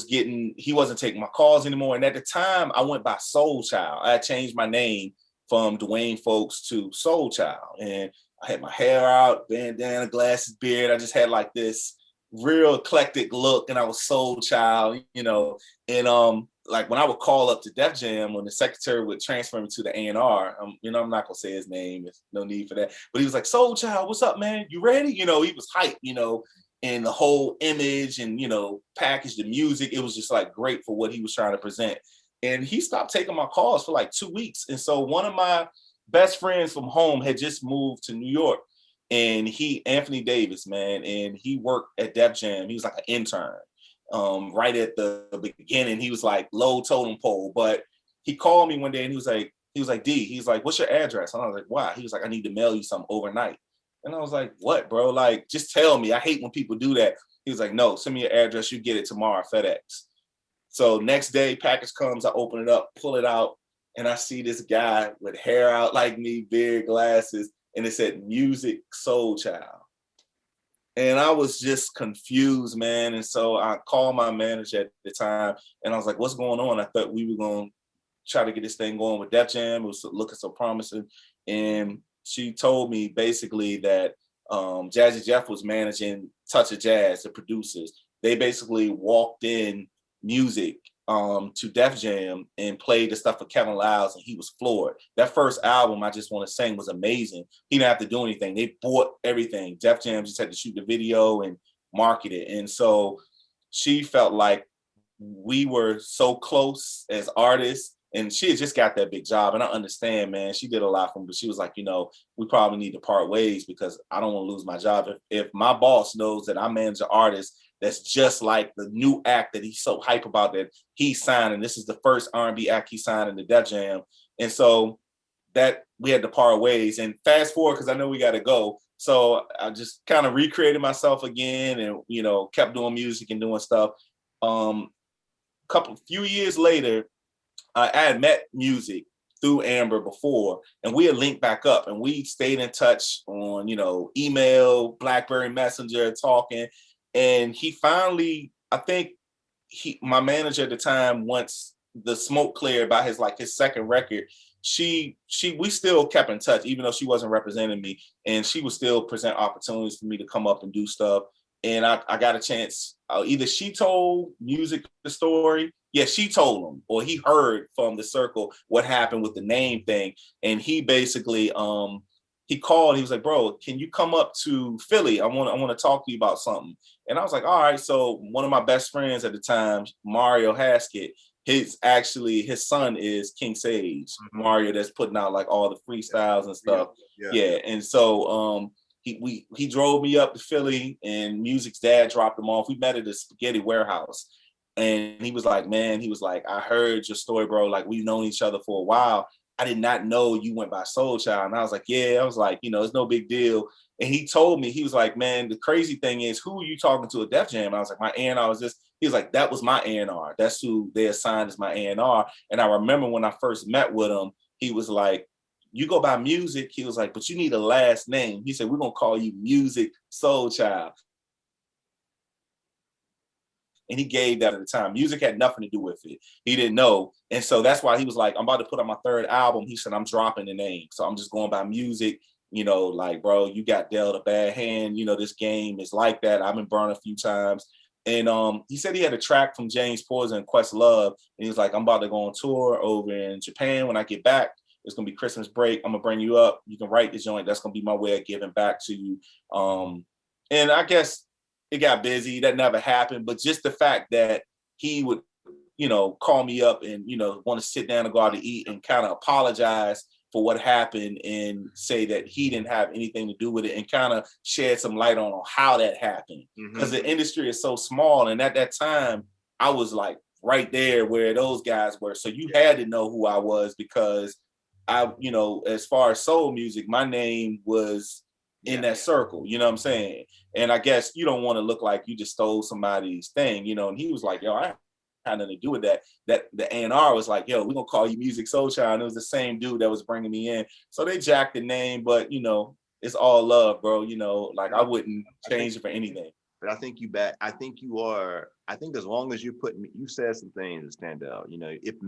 He wasn't taking my calls anymore. And at the time I went by Soul Child. I had changed my name from Dwayne Folks to Soul Child. And I had my hair out, bandana, glasses, beard. I just had like this real eclectic look and I was Soul Child, you know. And like when I would call up to Def Jam, when the secretary would transfer me to the A&R, you know, I'm not gonna say his name, there's no need for that. But he was like, Soul Child, what's up, man? You ready? You know, he was hyped, you know, and the whole image and, you know, package the music. It was just like great for what he was trying to present. And he stopped taking my calls for like 2 weeks. And so one of my best friends from home had just moved to New York, and Anthony Davis, man, and he worked at Def Jam. He was like an intern. Right at the beginning, he was like low totem pole, but he called me one day and he was like, D, he's like, what's your address? And I was like, why? He was like, I need to mail you something overnight. And I was like, what, bro? Like, just tell me. I hate when people do that. He was like, no, send me your address. You get it tomorrow, FedEx. So next day, package comes, I open it up, pull it out, and I see this guy with hair out like me, beard, glasses, and it said Music Soul Child. And I was just confused, man. And so I called my manager at the time and I was like, what's going on? I thought we were going to try to get this thing going with Def Jam. It was looking so promising. And she told me basically that Jazzy Jeff was managing Touch of Jazz, the producers. They basically walked in music to Def Jam and played the stuff for Kevin Liles, and he was floored. That first album, I Just Want to Sing, was amazing. He didn't have to do anything. They bought everything. Def Jam just had to shoot the video and market it. And so she felt like we were so close as artists, and she had just got that big job. And I understand, man, she did a lot for me, but she was like, you know, we probably need to part ways because I don't want to lose my job. If my boss knows that I manage an artist that's just like the new act that he's so hype about that he's signing. This is the first R&B act he signed in the Def Jam. And so that we had to part ways. And fast forward, because I know we got to go. So I just kind of recreated myself again and, you know, kept doing music and doing stuff. Few years later, I had met Music through Amber before, and we had linked back up and we stayed in touch on, you know, email, BlackBerry Messenger, talking. And he finally, I think my manager at the time, once the smoke cleared by his second record, we still kept in touch, even though she wasn't representing me, and she would still present opportunities for me to come up and do stuff. And I got a chance. Either she told Music the story. Yeah, she told him, or he heard from the circle what happened with the name thing. And he basically, he called. He was like, "Bro, can you come up to Philly? I want to talk to you about something." And I was like, "All right." So one of my best friends at the time, Mario Haskett, his son is King Sage, Mario, that's putting out like all the freestyles and stuff. Yeah. And so he drove me up to Philly, and Music's dad dropped him off. We met at a spaghetti warehouse. And he was like, man, I heard your story, bro. Like, we've known each other for a while. I did not know you went by Soul Child. And I was like, yeah. I was like, you know, it's no big deal. And he told me, he was like, man, the crazy thing is, who are you talking to at Def Jam? And I was like, my A&R was this. He was like, that was my A&R. That's who they assigned as my A&R. And I remember when I first met with him, he was like, you go by Music. He was like, but you need a last name. He said, we're going to call you Music Soul Child. And he gave that at the time. Music had nothing to do with it. He didn't know. And so that's why he was like, I'm about to put out my third album. He said, I'm dropping the name. So I'm just going by music. You know, like, bro, you got dealt a bad hand. You know, this game is like that. I've been burned a few times. And he said he had a track from James Poison and Questlove. And he was like, I'm about to go on tour over in Japan. When I get back, it's going to be Christmas break. I'm going to bring you up. You can write this joint. That's going to be my way of giving back to you. And I guess it got busy. That never happened. But just the fact that he would, you know, call me up and, you know, want to sit down and go out to eat and kind of apologize for what happened and say that he didn't have anything to do with it and kind of shed some light on how that happened. Because the industry is so small. And at that time, I was like right there where those guys were. So you had to know who I was because I, you know, as far as soul music, my name was in that circle, you know what I'm saying? And I guess you don't want to look like you just stole somebody's thing, you know? And he was like, yo, I had nothing to do with that. That the A&R was like, yo, we're gonna call you Music Soul Child. And it was the same dude that was bringing me in. So they jacked the name, but you know, it's all love, bro. You know, like I wouldn't change it for anything. But I think I think you are, I think as long as you said some things that stand out, you know, if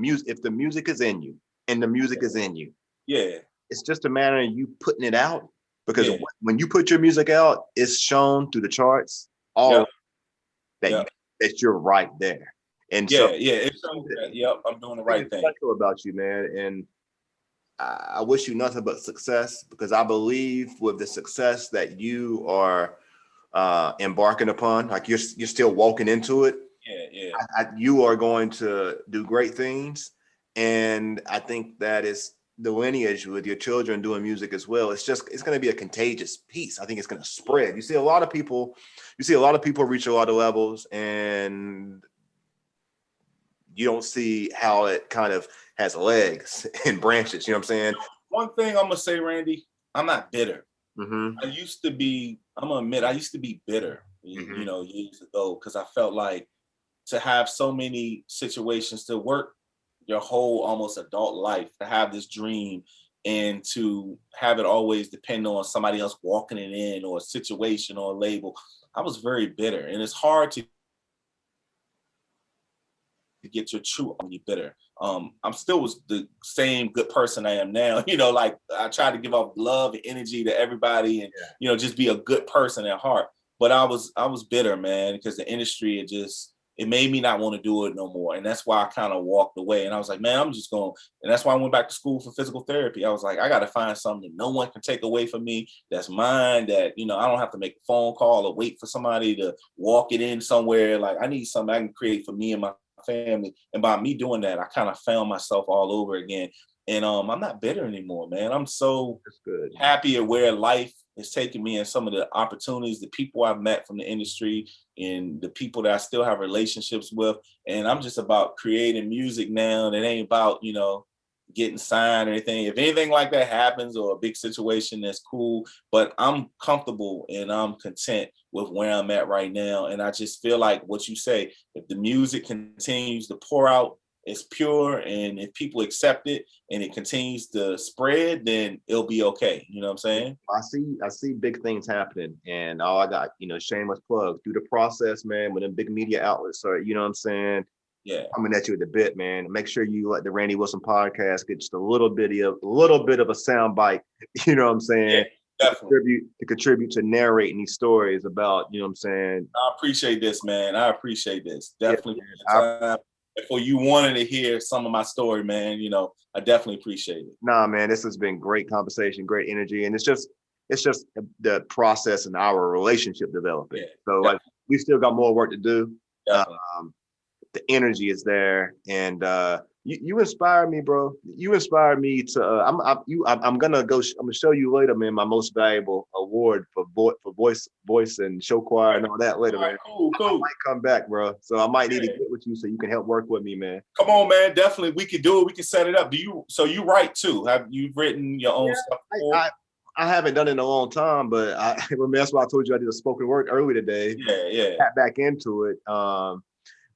the music is in you and the music is in you, it's just a matter of you putting it out. Because when you put your music out, it's shown through the charts that you're right there. And so it's shown that, I'm doing the right thing. Special about you, man. And I wish you nothing but success because I believe with the success that you are embarking upon, like you're still walking into it. You are going to do great things, and I think that is the lineage with your children doing music as well. It's going to be a contagious piece. I think it's going to spread. You see a lot of people reach a lot of levels, and you don't see how it kind of has legs and branches. You know what I'm saying? One thing I'm gonna say, Randy, I'm not bitter. I'm gonna admit, I used to be bitter, you know, years ago, because I felt like to have so many situations to work your whole almost adult life, to have this dream and to have it always depend on somebody else walking it in or a situation or a label. I was very bitter, and it's hard to get your true when you're bitter. I'm still was the same good person I am now. You know, like I try to give off love and energy to everybody and, you know, just be a good person at heart. But I was bitter, man, because the industry, it made me not want to do it no more. And that's why I kind of walked away. And I was like, man, I'm just going. And that's why I went back to school for physical therapy. I was like, I got to find something that no one can take away from me. That's mine, that, you know, I don't have to make a phone call or wait for somebody to walk it in somewhere. Like I need something I can create for me and my family. And by me doing that, I kind of found myself all over again. And I'm not bitter anymore, man. I'm so happy at where life is taking me and some of the opportunities, the people I've met from the industry and the people that I still have relationships with. And I'm just about creating music now. And it ain't about, you know, getting signed or anything. If anything like that happens or a big situation, that's cool. But I'm comfortable and I'm content with where I'm at right now. And I just feel like what you say, if the music continues to pour out, it's pure, and if people accept it and it continues to spread, then it'll be okay. You know what I'm saying? I see big things happening, and all I got, you know, shameless plug through the process, man. When them big media outlets are, you know what I'm saying? Coming at you at the bit, man. Make sure you let the Randy Wilson podcast get just a little bit of a sound bite. You know what I'm saying? To contribute to narrating these stories about, you know what I'm saying? I appreciate this, man. I appreciate this. Definitely. For you wanting to hear some of my story, man, you know, I definitely appreciate it. Nah, man, this has been great conversation, great energy. And it's just the process and our relationship developing. So like we still got more work to do. The energy is there, and you inspire me, bro. You inspire me to. I'm gonna show you later, man. My most valuable award for voice and show choir and all that later, man. Cool. I might come back, bro. So I might need to get with you so you can help work with me, man. Come on, man. Definitely, we could do it. We can set it up. So you write too? Have you written your own stuff before? I haven't done it in a long time, but I remember that's why I told you I did a spoken word earlier today. Got back into it.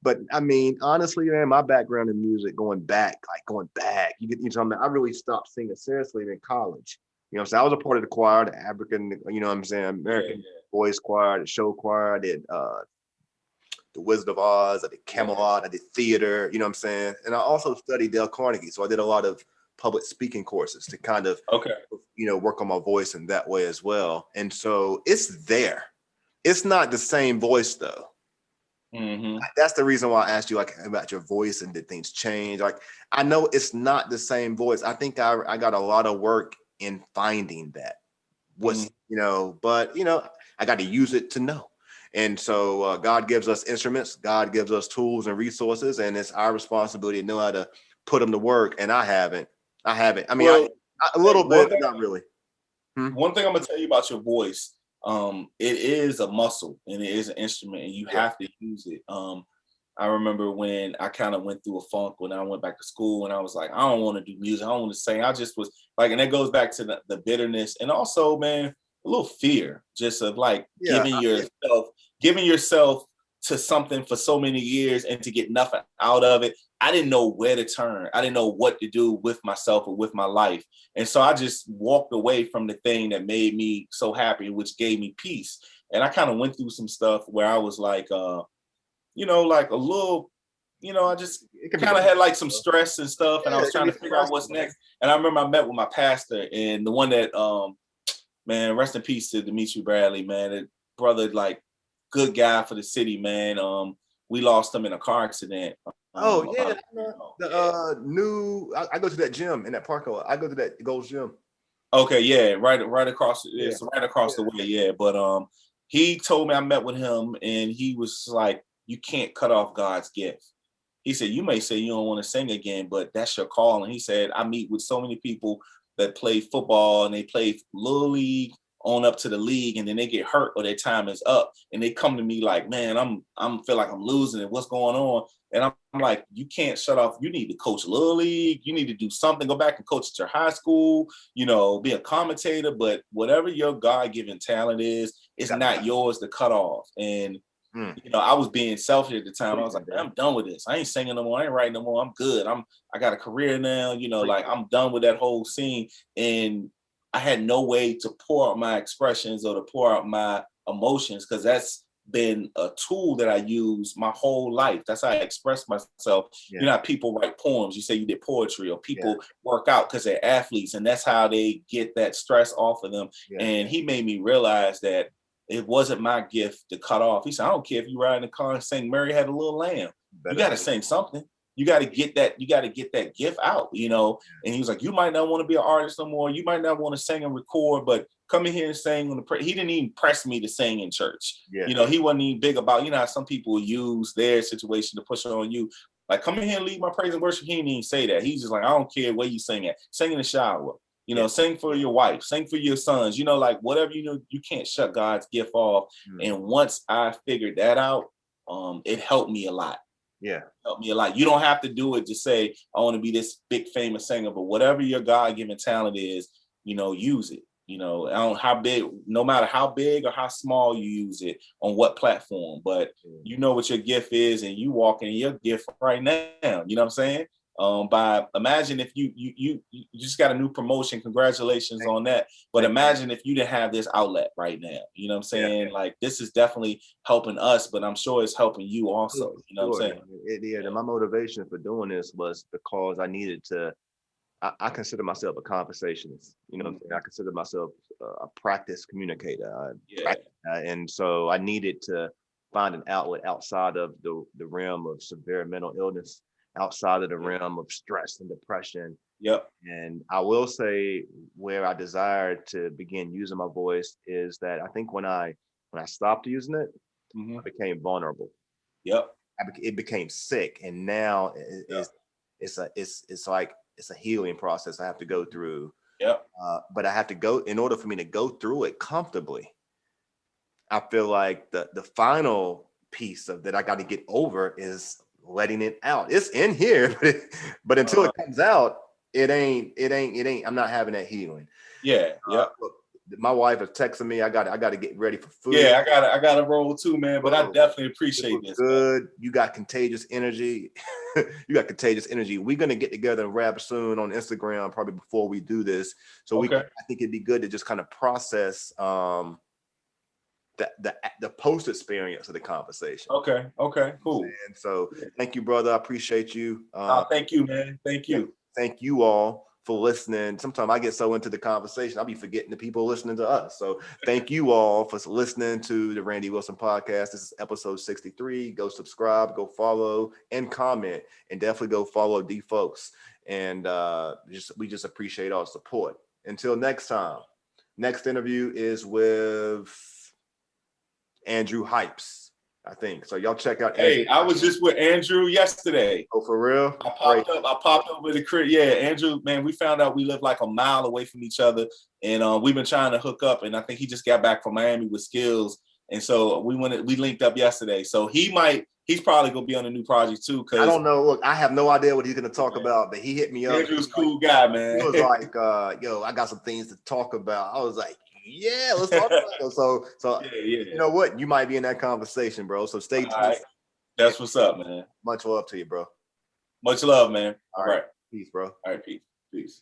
But I mean, honestly, man, my background in music going back, you know, I really stopped singing seriously in college. You know what I'm saying? I was a part of the choir, the African, you know what I'm saying, American voice choir, the show choir. I did the Wizard of Oz, I did Camelot, I did theater, you know what I'm saying? And I also studied Dale Carnegie. So I did a lot of public speaking courses to kind of, work on my voice in that way as well. And so it's there. It's not the same voice though. Mm-hmm. That's the reason why I asked you like about your voice and did things change? Like, I know it's not the same voice. I think I got a lot of work in finding that. But I got to use it to know. And so God gives us instruments, God gives us tools and resources, and it's our responsibility to know how to put them to work. And I haven't. I mean, a little bit, but not really. One thing I'm gonna tell you about your voice, it is a muscle and it is an instrument, and you have to use it. I remember when I kind of went through a funk when I went back to school, and I was like, I don't want to do music, I don't want to sing. I just was like, and that goes back to the bitterness, and also, man, a little fear, just of like giving yourself to something for so many years and to get nothing out of it. I didn't know where to turn. I didn't know what to do with myself or with my life. And so I just walked away from the thing that made me so happy, which gave me peace. And I kind of went through some stuff where I was like, like a little, I just kind of had like some stress and stuff. And I was trying to figure out what's next. And I remember I met with my pastor, and the one that, man, rest in peace to Demetri Bradley, man, that brother, like, good guy for the city, man. We lost him in a car accident. I go to that gym in that park. I go to that Gold's Gym. Okay, yeah, right across. It's right across the way. Yeah, but he told me, I met with him, and he was like, "You can't cut off God's gift." He said, "You may say you don't want to sing again, but that's your call." And he said, "I meet with so many people that play football and they play little league on up to the league, and then they get hurt or their time is up, and they come to me like, man, I'm feel like I'm losing it. What's going on?" And I'm like, you can't shut off. You need to coach little league. You need to do something. Go back and coach at your high school. Be a commentator. But whatever your God-given talent is, it's not yours to cut off. And I was being selfish at the time. I was like, man, I'm done with this. I ain't singing no more. I ain't writing no more. I'm good. I got a career now. Like, I'm done with that whole scene. And I had no way to pour out my expressions or to pour out my emotions, because that's been a tool that I use my whole life. That's how I express myself. How people write poems. You say you did poetry, or people work out because they're athletes, and that's how they get that stress off of them. And he made me realize that it wasn't my gift to cut off. He said, I don't care if you ride in the car and sing Mary Had a Little Lamb. You got to sing something. You got to get that gift out, And he was like, you might not want to be an artist no more. You might not want to sing and record, but come in here and sing. He didn't even press me to sing in church. He wasn't even big about, how some people use their situation to push it on you. Like, come in here and lead my praise and worship. He didn't even say that. He's just like, I don't care where you sing at. Sing in the shower. Sing for your wife, sing for your sons, like whatever, you can't shut God's gift off. And once I figured that out, it helped me a lot. Helped me a lot. You don't have to do it to say, I want to be this big famous singer, but whatever your God-given talent is, use it. I don't how big, no matter how big or how small you use it on what platform, but you know what your gift is, and you walk in your gift right now. You know what I'm saying? Imagine if you just got a new promotion, congratulations on that. But imagine if you didn't have this outlet right now. You know what I'm saying? Like, this is definitely helping us, but I'm sure it's helping you also. You know what I'm saying? And my motivation for doing this was because I needed to. I consider myself a conversationist. You know what I'm saying? I consider myself a practice communicator. And so I needed to find an outlet outside of the realm of severe mental illness, outside of the realm of stress and depression. And I will say, where I desired to begin using my voice is that I think when I stopped using it, I became vulnerable. It became sick, and now it's like it's a healing process I have to go through. But I have to go, in order for me to go through it comfortably. I feel like the final piece of that I got to get over is letting it out. It's in here, but until it comes out, it ain't. I'm not having that healing. Look, my wife is texting me. I got to get ready for food. I got to roll too, man. But I definitely appreciate this. Good. Man. You got contagious energy. We're gonna get together and rap soon on Instagram, probably before we do this. So I think it'd be good to just kind of process the the post experience of the conversation. Okay, cool. And so thank you, brother. I appreciate you. Thank you, man. Thank you. Thank you all for listening. Sometimes I get so into the conversation, I'll be forgetting the people listening to us. So thank you all for listening to the Randy Wilson podcast. This is episode 63. Go subscribe, go follow, and comment, and definitely go follow D Folks. And we just appreciate all support. Until next time. Next interview is with Andrew Hypes, I think. So y'all check out. Hey, I was just with Andrew yesterday. Oh, for real? I popped up with the crib. Yeah, Andrew, man, we found out we live like a mile away from each other, and we've been trying to hook up. And I think he just got back from Miami with skills, and so we linked up yesterday. So he's probably gonna be on a new project too. Cause I don't know. Look, I have no idea what he's gonna talk about, but he hit me up. Andrew's a cool guy, man. He was like, "Yo, I got some things to talk about." I was like, "Yeah, let's talk about it." So yeah. You know what? You might be in that conversation, bro. So stay tuned. Right. That's what's up, man. Much love to you, bro. Much love, man. All right. Peace, bro. All right, peace.